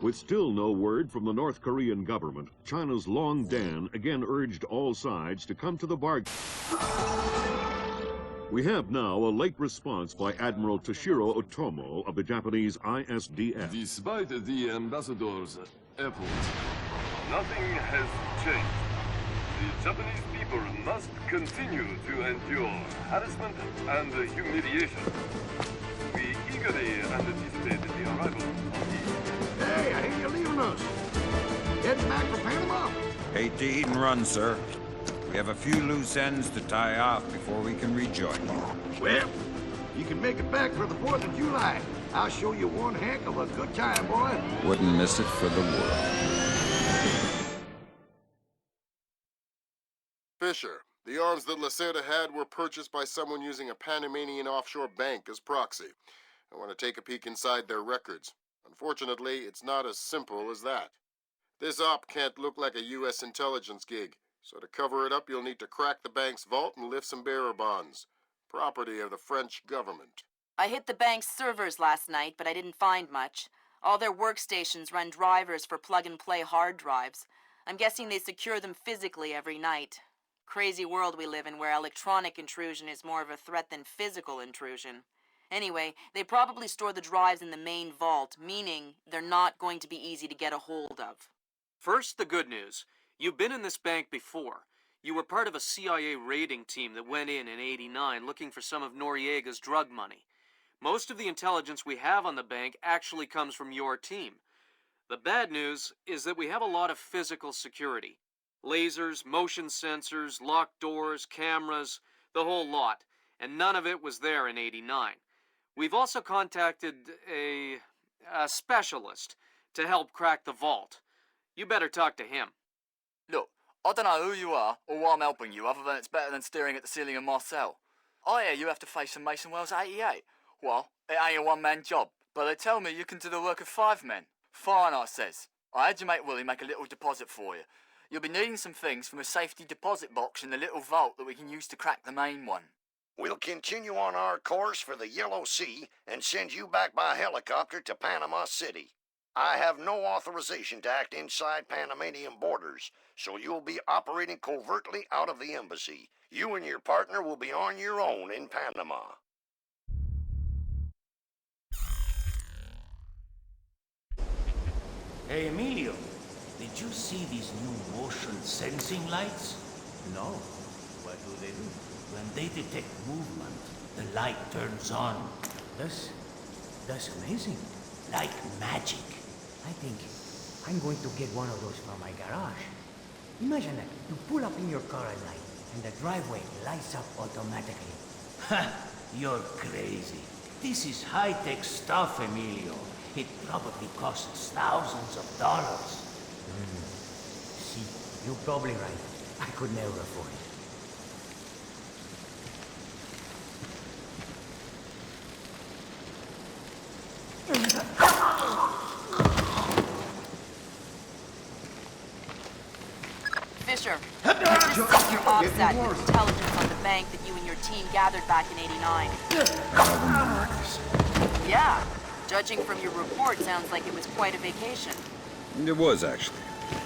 With still no word from the North Korean government, China's Long Dan again urged all sides to come to the bargain. We have now a late response by Admiral Toshiro Otomo of the Japanese ISDF. Despite the ambassador's efforts, nothing has changed. The Japanese people must continue to endure harassment and humiliation. We eagerly anticipate the arrival of the... Hey, I hear you're leaving us. Heading back for Panama? Hate to eat and run, sir. We have a few loose ends to tie off before we can rejoin you. Well, you can make it back for the 4th of July. I'll show you one heck of a good time, boy. Wouldn't miss it for the world. Fisher, the arms that Lacerda had were purchased by someone using a Panamanian offshore bank as proxy. I want to take a peek inside their records. Unfortunately, it's not as simple as that. This op can't look like a U.S. intelligence gig, so to cover it up, you'll need to crack the bank's vault and lift some bearer bonds. Property of the French government. I hit the bank's servers last night, but I didn't find much. All their workstations run drivers for plug-and-play hard drives. I'm guessing they secure them physically every night. Crazy world we live in where electronic intrusion is more of a threat than physical intrusion. Anyway, they probably store the drives in the main vault, meaning they're not going to be easy to get a hold of. First, the good news. You've been in this bank before. You were part of a CIA raiding team that went in '89 looking for some of Noriega's drug money. Most of the intelligence we have on the bank actually comes from your team. The bad news is that we have a lot of physical security. Lasers, motion sensors, locked doors, cameras, the whole lot. And none of it was there in '89. We've also contacted a specialist to help crack the vault. You better talk to him. Look, I don't know who you are or why I'm helping you, other than it's better than staring at the ceiling of my cell. I hear you have to face some Mason Wells 88. Well, it ain't a one-man job, but they tell me you can do the work of 5 men. Fine, I says. I had your mate Willie make a little deposit for you. You'll be needing some things from a safety deposit box in the little vault that we can use to crack the main one. We'll continue on our course for the Yellow Sea and send you back by helicopter to Panama City. I have no authorization to act inside Panamanian borders, so you'll be operating covertly out of the embassy. You and your partner will be on your own in Panama. Hey, Emilio, did you see these new motion sensing lights? No. What do? When they detect movement, the light turns on. That's amazing. Like magic. I think I'm going to get one of those from my garage. Imagine that. You pull up in your car at night, and the driveway lights up automatically. Ha! You're crazy. This is high-tech stuff, Emilio. It probably costs thousands of dollars. See, You're probably right. I could never afford it. Fisher, I just sent your OPSAT with intelligence on the bank that you and your team gathered back in '89. Yeah. Judging from your report, sounds like it was quite a vacation. It was, actually.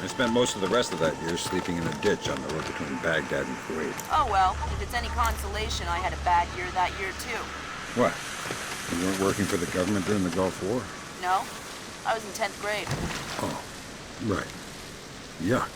I spent most of the rest of that year sleeping in a ditch on the road between Baghdad and Kuwait. Oh well, if it's any consolation, I had a bad year that year too. What? You weren't working for the government during the Gulf War? No, I was in 10th grade. Oh, right. Yuck.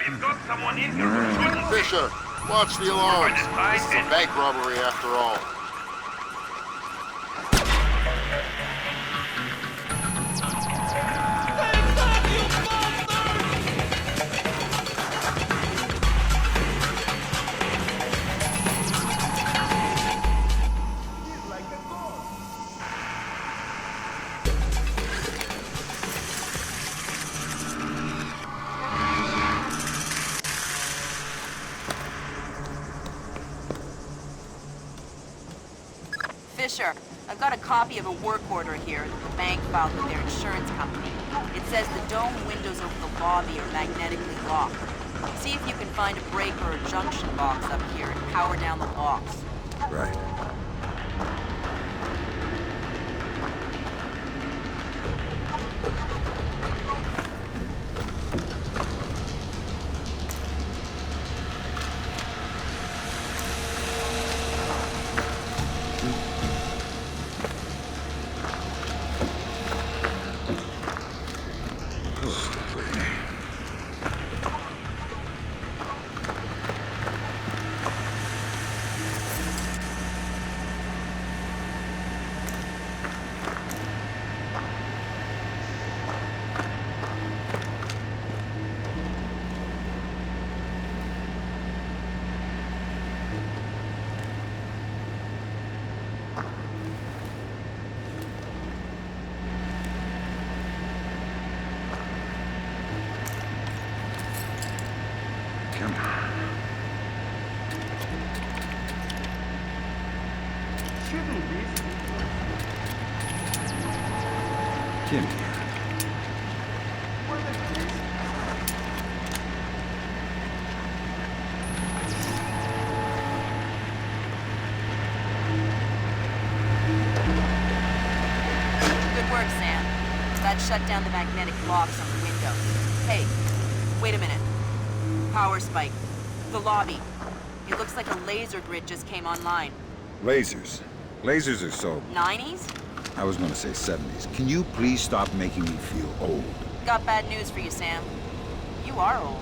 We've got someone in here. Fisher, watch the alarms. This is a bank robbery after all. Fisher, I've got a copy of a work order here that the bank filed with their insurance company. It says the dome windows over the lobby are magnetically locked. See if you can find a breaker or junction box up here and power down the locks. Right. Come on. Kim here. Good work, Sam. That shut down the magnetic locks on the windows. Hey, wait a minute. Power spike. The lobby. It looks like a laser grid just came online. Lasers. Lasers are so... 90s? I was gonna say 70s. Can you please stop making me feel old? Got bad news for you, Sam. You are old.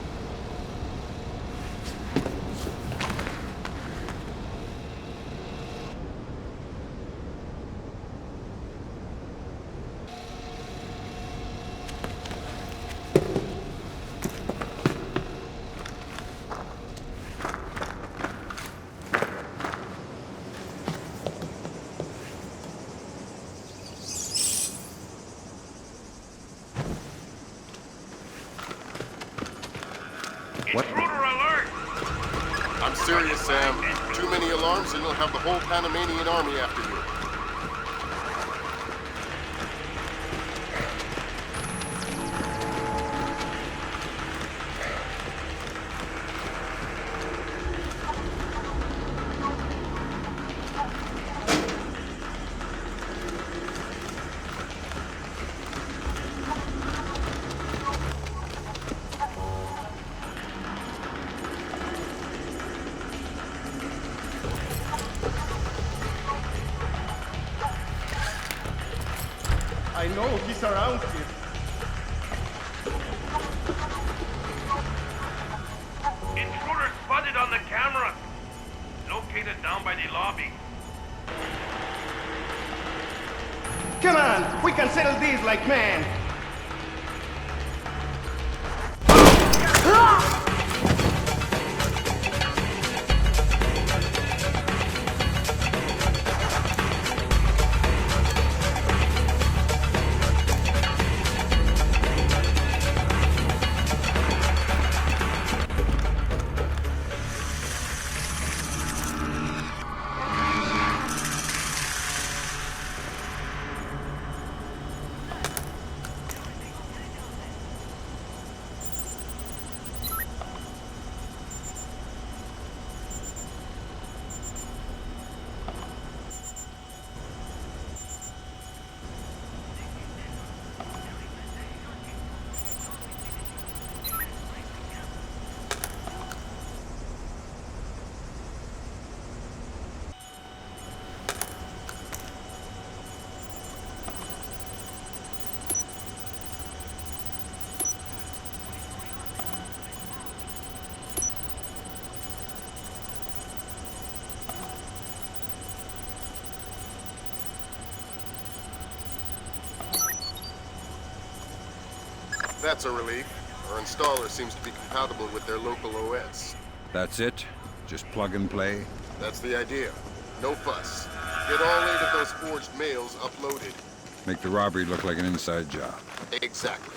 Intruder alert! I'm serious, Sam. Too many alarms and you'll have the whole Panamanian army after you. I know he's around here. Intruder spotted on the camera. Located down by the lobby. Come on, we can settle this like men. That's a relief. Our installer seems to be compatible with their local OS. That's it? Just plug and play? That's the idea. No fuss. Get all 8 of those forged mails uploaded. Make the robbery look like an inside job. Exactly.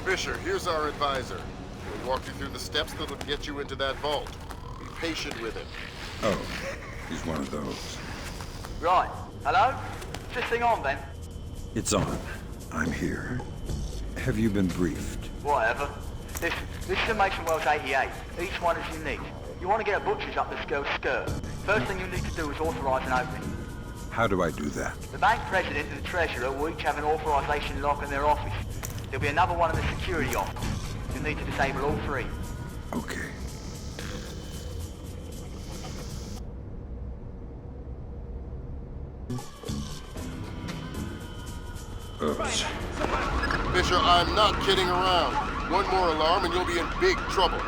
Fisher, here's our advisor. We'll walk you through the steps that'll get you into that vault. Be patient with him. Oh, he's one of those. Right. Hello? Is this thing on, then? It's on. I'm here. Have you been briefed? Whatever. This is a Mason Wells 88. Each one is unique. You want to get a butcher's up this girl's skirt. First thing you need to do is authorize an opening. How do I do that? The bank president and the treasurer will each have an authorization lock in their office. There'll be another one in the security office. You'll need to disable all 3. Okay. Oops. Fisher, I'm not kidding around. One more alarm and you'll be in big trouble.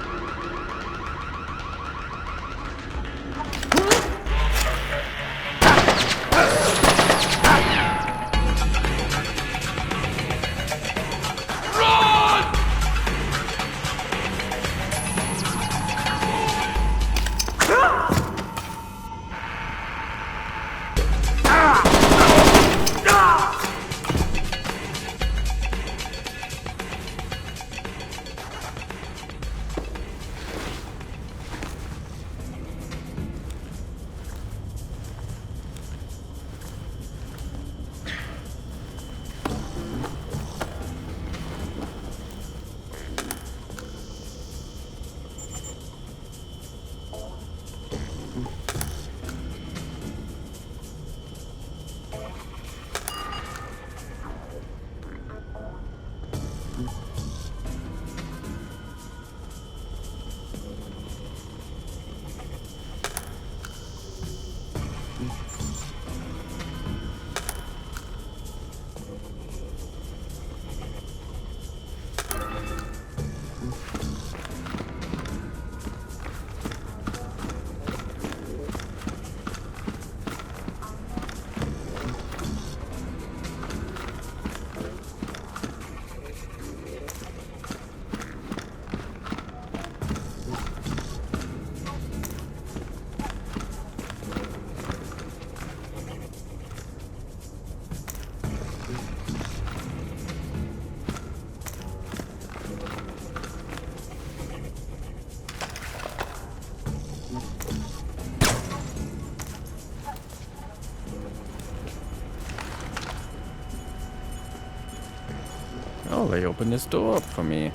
Oh, they opened this door up for me.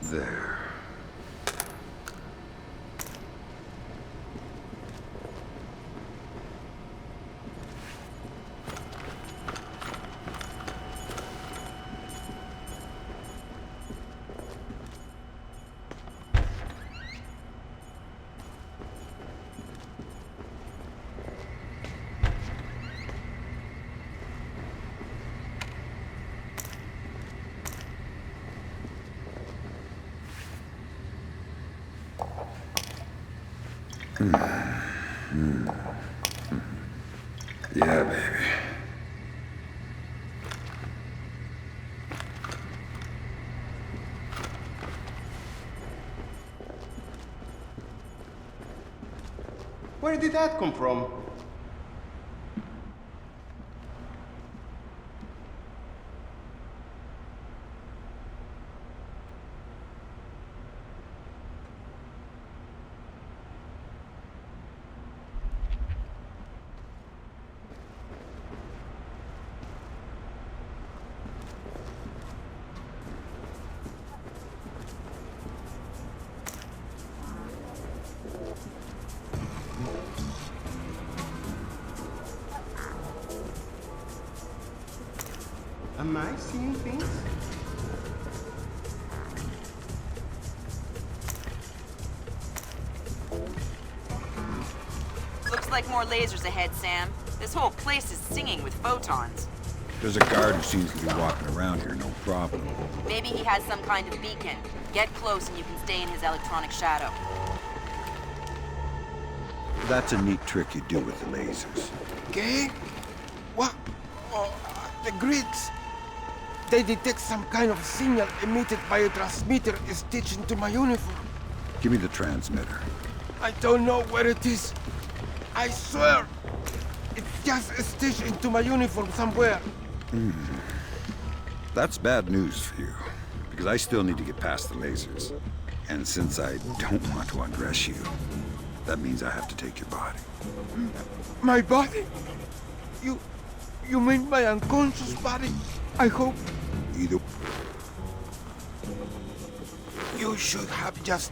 There. Yeah, baby. Where did that come from? Am I seeing things? Looks like more lasers ahead, Sam. This whole place is singing with photons. There's a guard who seems to be walking around here, no problem. Maybe he has some kind of beacon. Get close and you can stay in his electronic shadow. That's a neat trick you do with the lasers. Okay? What? Oh, the grids. They detect some kind of signal emitted by a transmitter stitched into my uniform. Give me the transmitter. I don't know where it is. I swear. It's just stitched into my uniform somewhere. That's bad news for you, because I still need to get past the lasers. And since I don't want to undress you, that means I have to take your body. My body? You mean my unconscious body? I hope. Either. You should have just...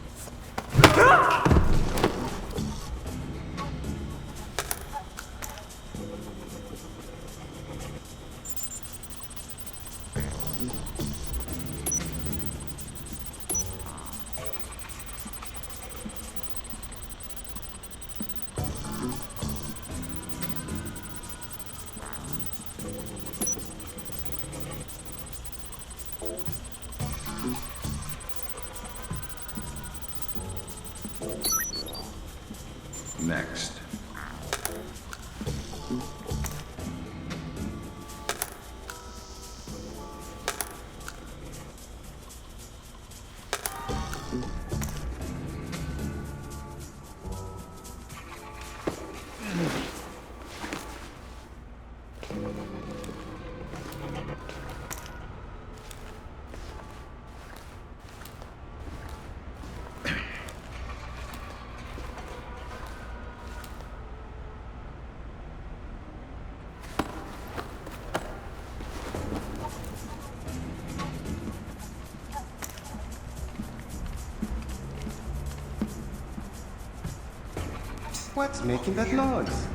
What's making that noise?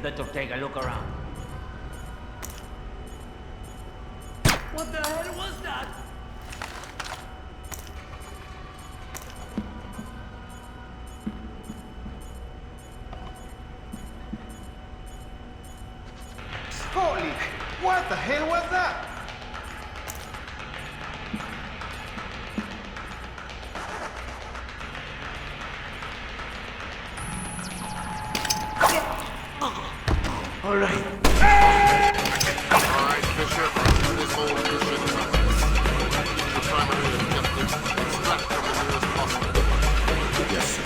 Better take a look around. What the hell was that? Holy, what the hell was that? All right. All right, Fisher. This whole mission is a mess. Your primary objective: extract from the nearest hospital. Yes, sir.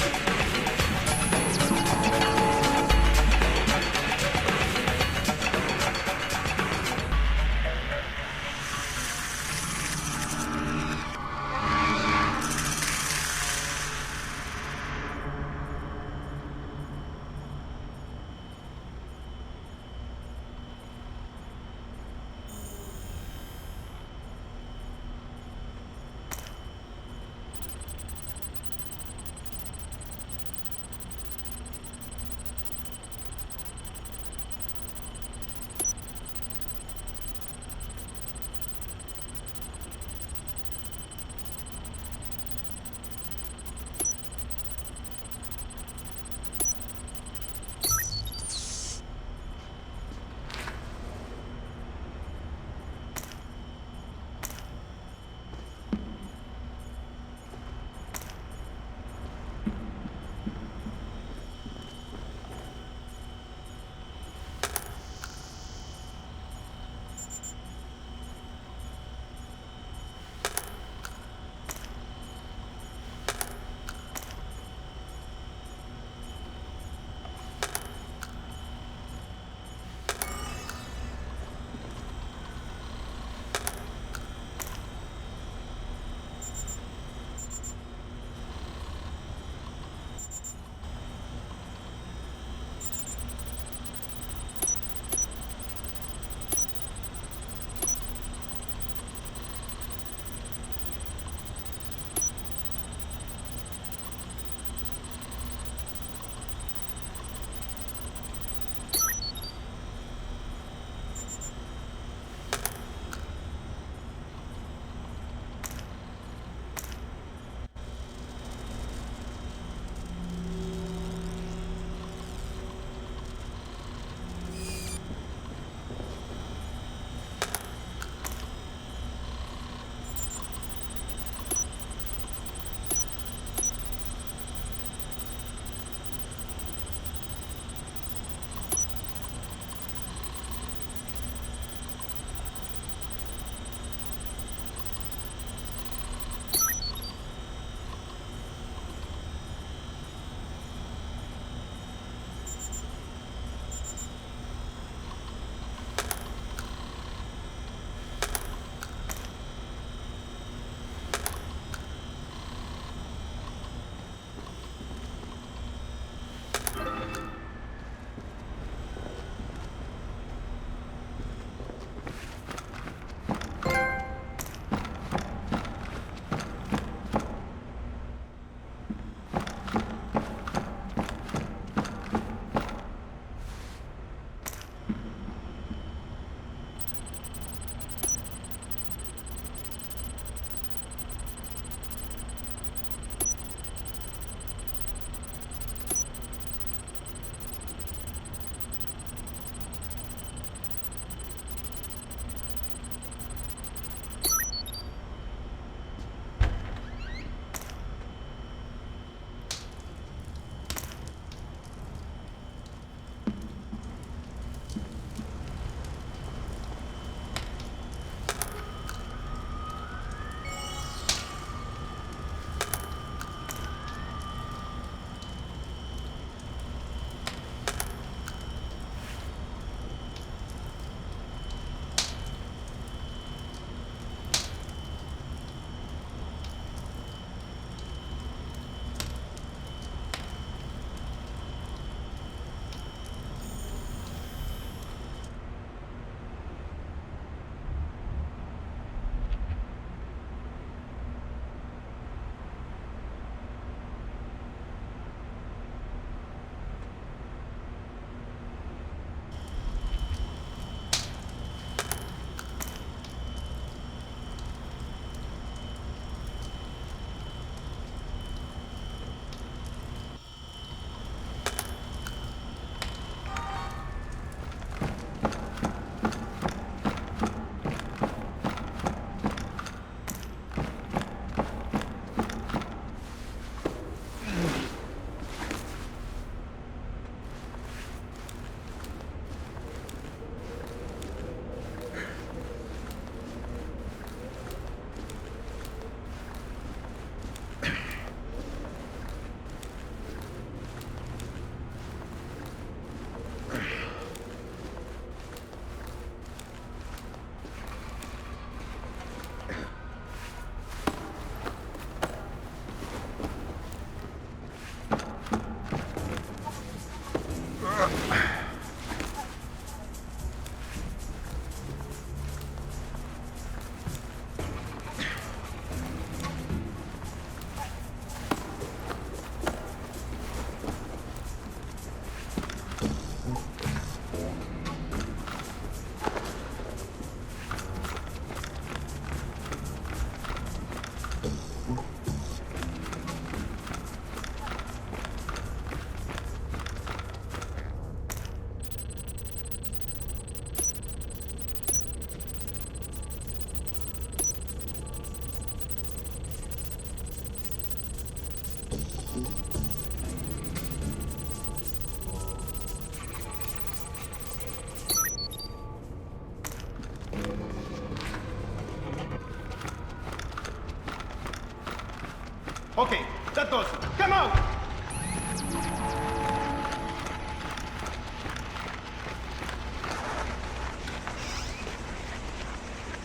Okay, that does it. Come out!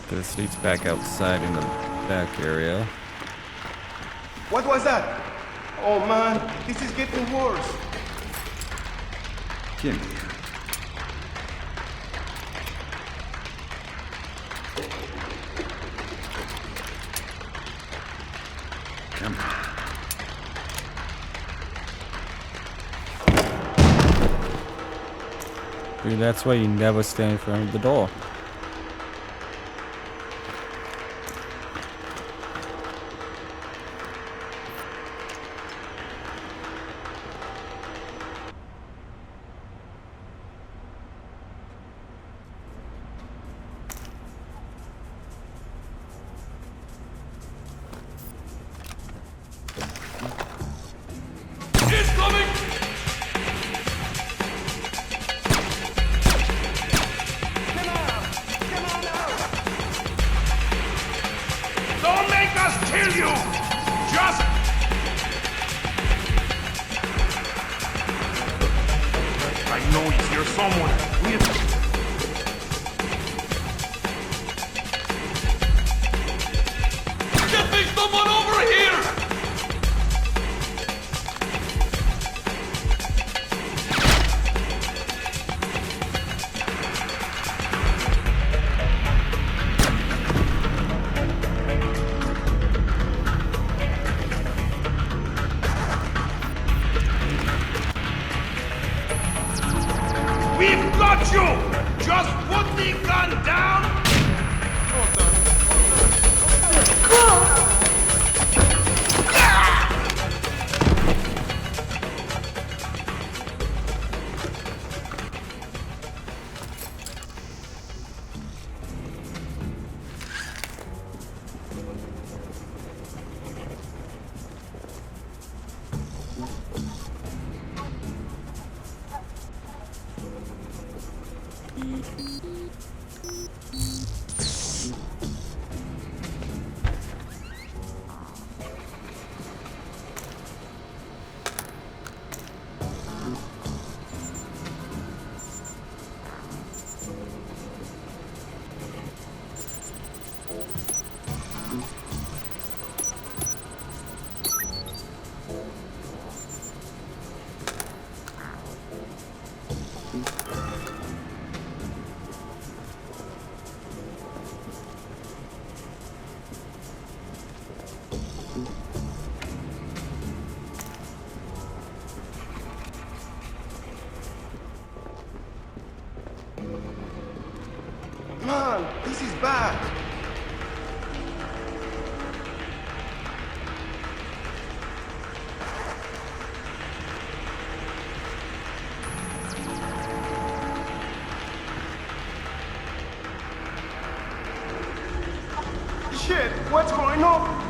This leads back outside in the back area. What was that? Oh man, this is getting worse. Jimmy. Come on. Dude, that's why you never stand in front of the door. Don't make us kill you! Just... I know he's here somewhere. Get me someone over here! We've got you! Just put the gun down! Man, this is bad. Shit, what's going on?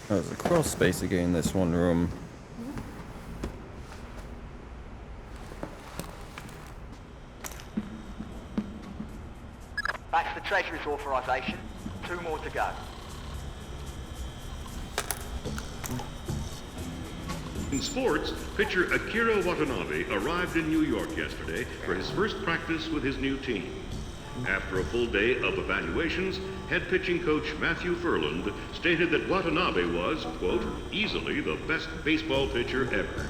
There's a crawl space again in this one room. That's the Treasury's authorization. 2 more to go. In sports, pitcher Akira Watanabe arrived in New York yesterday for his first practice with his new team. After a full day of evaluations, head pitching coach Matthew Furland stated that Watanabe was, quote, easily the best baseball pitcher ever.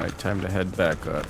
Alright, time to head back up.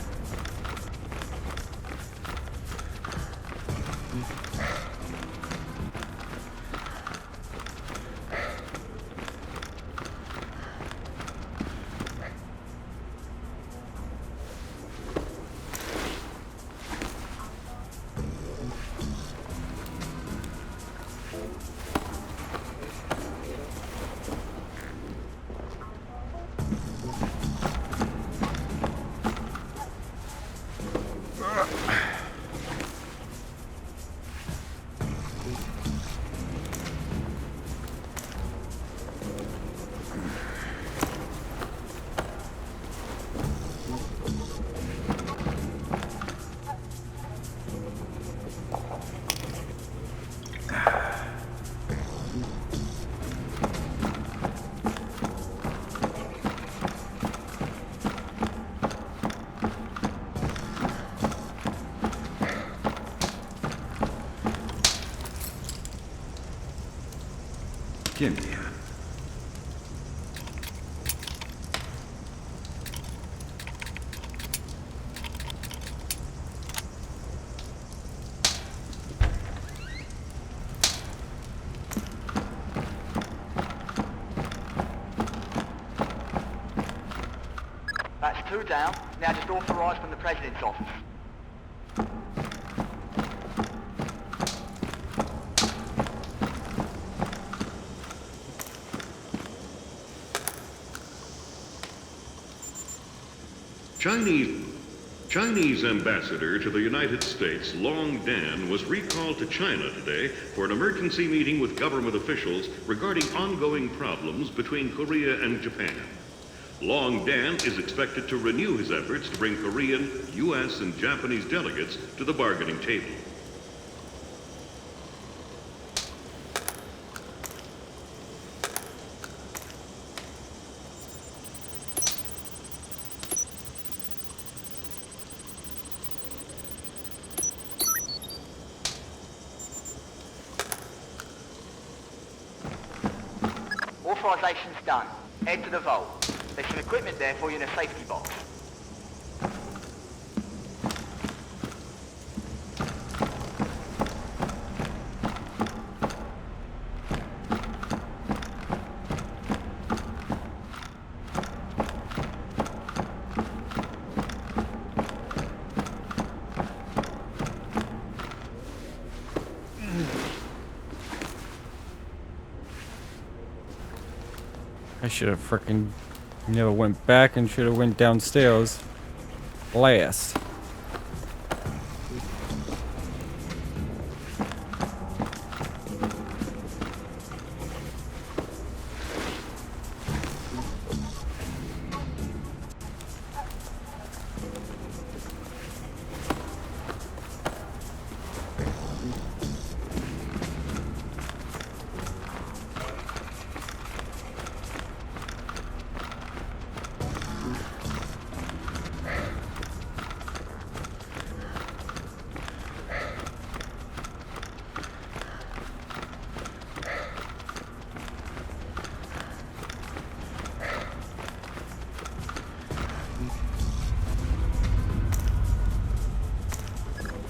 Give me a... That's 2 down. Now just authorised from the President's office. Chinese ambassador to the United States, Long Dan, was recalled to China today for an emergency meeting with government officials regarding ongoing problems between Korea and Japan. Long Dan is expected to renew his efforts to bring Korean, U.S., and Japanese delegates to the bargaining table. Authorisation's done. Head to the vault. There's some equipment there for you in a safety box. I should have freaking never went back and should have went downstairs last.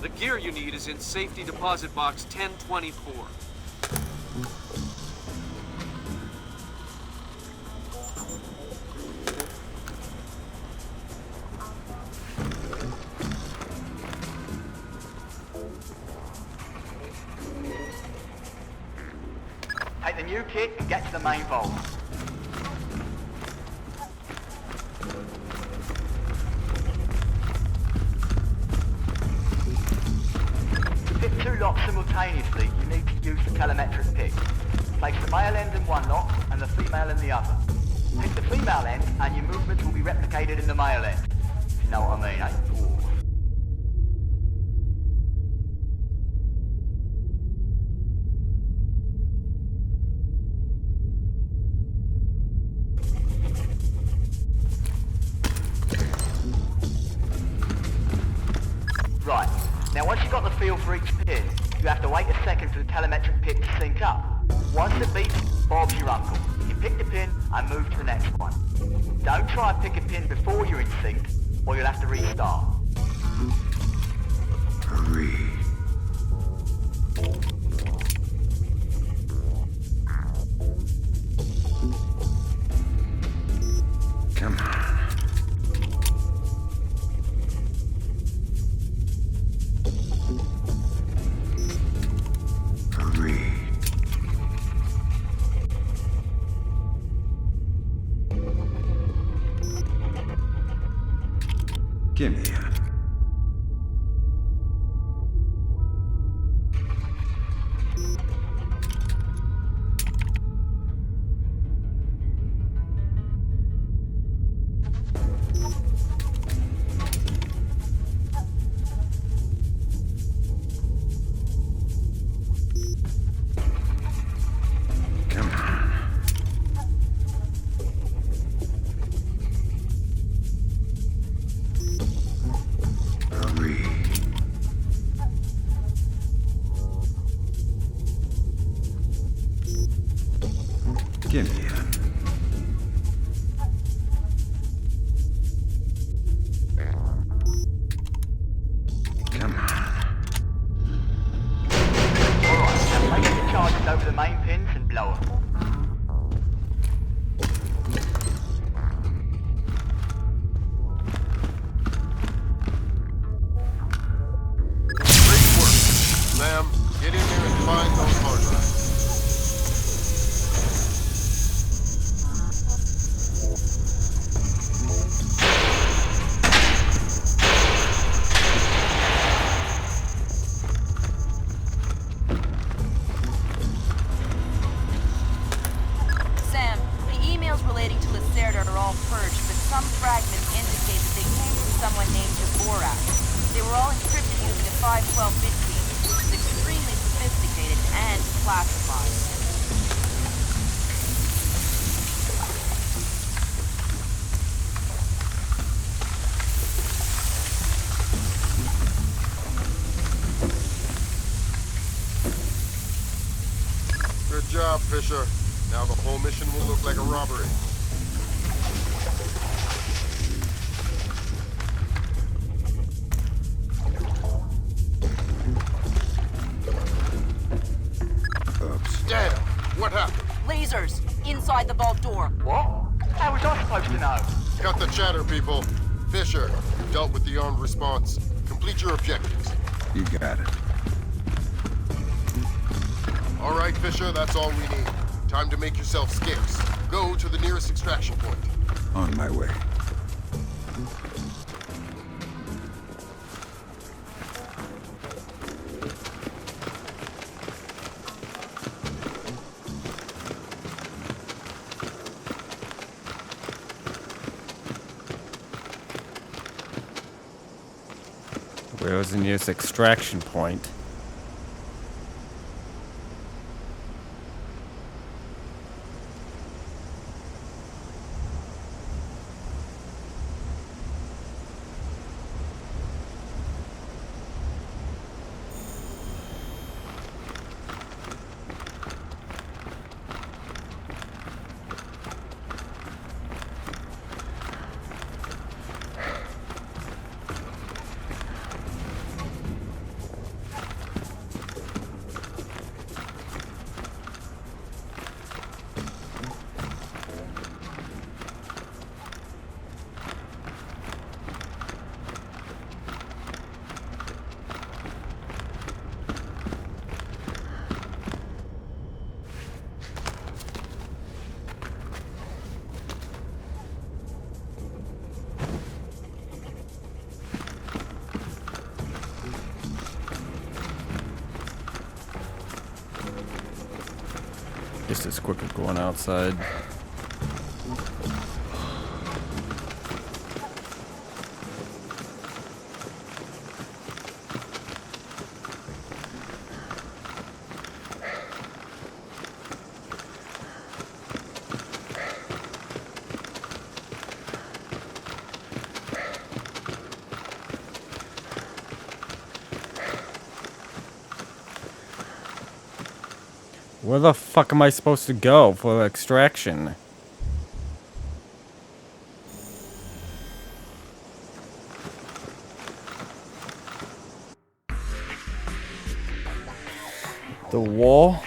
The gear you need is in safety deposit box 1024. Take the new kit and get to the main vault. To pick 2 locks simultaneously, you need to use the telemetric pick. Place the male end in one lock and the female in the other. Pick the female end and your movements will be replicated in the male end. If you know what I mean, eh? Right, now once you've got the feel for each pin, you have to wait a second for the telemetric pick to sync up. Once it beeps, Bob's your uncle. You pick the pin and move to the next one. Don't try and pick a pin before you're in sync, or you'll have to restart. Hurry. Come on. Hurry. Give me a... Come on. Hurry. Give me a... Come on. Alright, now place the charges over the main pins and blow them. Great work. Sam, get in there and find those hard drives. Sam, the emails relating to Lacerda are all purged, but some fragments indicate that they came from someone named Dvorak. They were all encrypted using a 512-bit key, which is extremely sophisticated and classified. Good job, Fisher. Now the whole mission will look like a robbery. Oops. Damn! What happened? Lasers! Inside the vault door. What? How was I supposed to know? Cut the chatter, people. Fisher, you've dealt with the armed response. Complete your objectives. You got it. All right, Fisher, that's all we need. Time to make yourself scarce. Go to the nearest extraction point. On my way. Where was the nearest extraction point? Just as quick as going outside. Where the fuck am I supposed to go for extraction? The wall?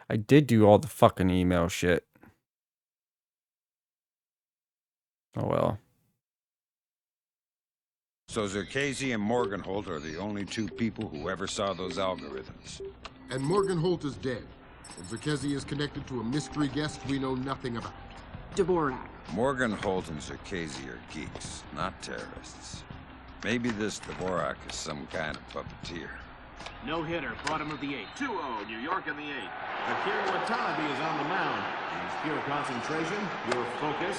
I did do all the fucking email shit. Oh well. So Zerkesi and Morgenholt are the only two people who ever saw those algorithms. And Morgenholt is dead. And Zerkesi is connected to a mystery guest we know nothing about. Dvorak. Morgenholt and Zerkesi are geeks, not terrorists. Maybe this Dvorak is some kind of puppeteer. No hitter, bottom of the 8th. 2-0, New York in the 8th. Akira Watanabe is on the mound. He's pure concentration, pure focus.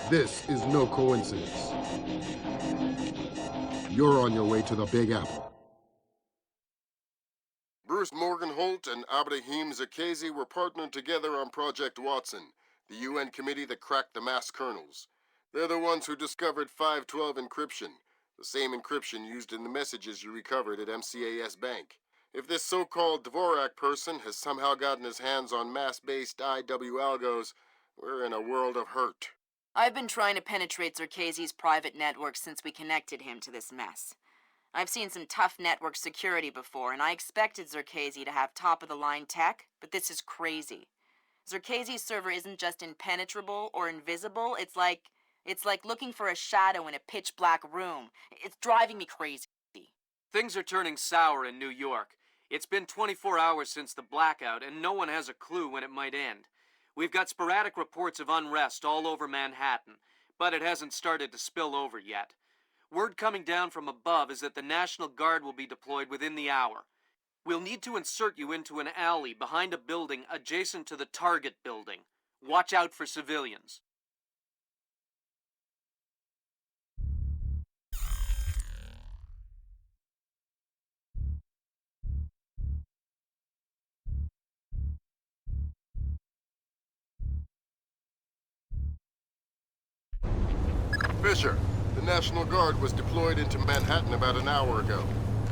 This is no coincidence. You're on your way to the Big Apple. Bruce Morgenholt and Abraham Zerkesi were partnered together on Project Watson, the UN committee that cracked the mass kernels. They're the ones who discovered 512 encryption, the same encryption used in the messages you recovered at MCAS Bank. If this so-called Dvorak person has somehow gotten his hands on mass-based IW algos, we're in a world of hurt. I've been trying to penetrate Zerkesi's private network since we connected him to this mess. I've seen some tough network security before, and I expected Zerkesi to have top-of-the-line tech, but this is crazy. Zerkesi's server isn't just impenetrable or invisible, it's like looking for a shadow in a pitch-black room. It's driving me crazy. Things are turning sour in New York. It's been 24 hours since the blackout, and no one has a clue when it might end. We've got sporadic reports of unrest all over Manhattan, but it hasn't started to spill over yet. Word coming down from above is that the National Guard will be deployed within the hour. We'll need to insert you into an alley behind a building adjacent to the target building. Watch out for civilians. Fisher, the National Guard was deployed into Manhattan about an hour ago.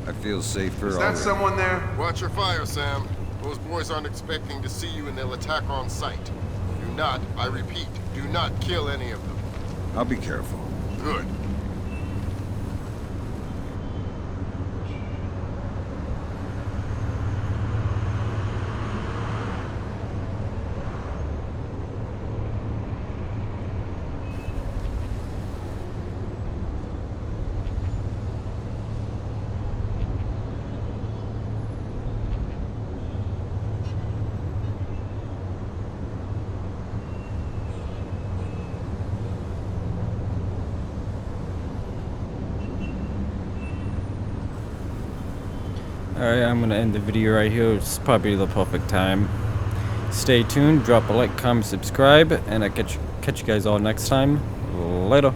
I feel safer. Is that someone there? Watch your fire, Sam. Those boys aren't expecting to see you and they'll attack on sight. Do not, I repeat, do not kill any of them. I'll be careful. Good. Alright, I'm gonna end the video right here. It's probably the perfect time. Stay tuned, drop a like, comment, subscribe, and I'll catch you guys all next time. Later.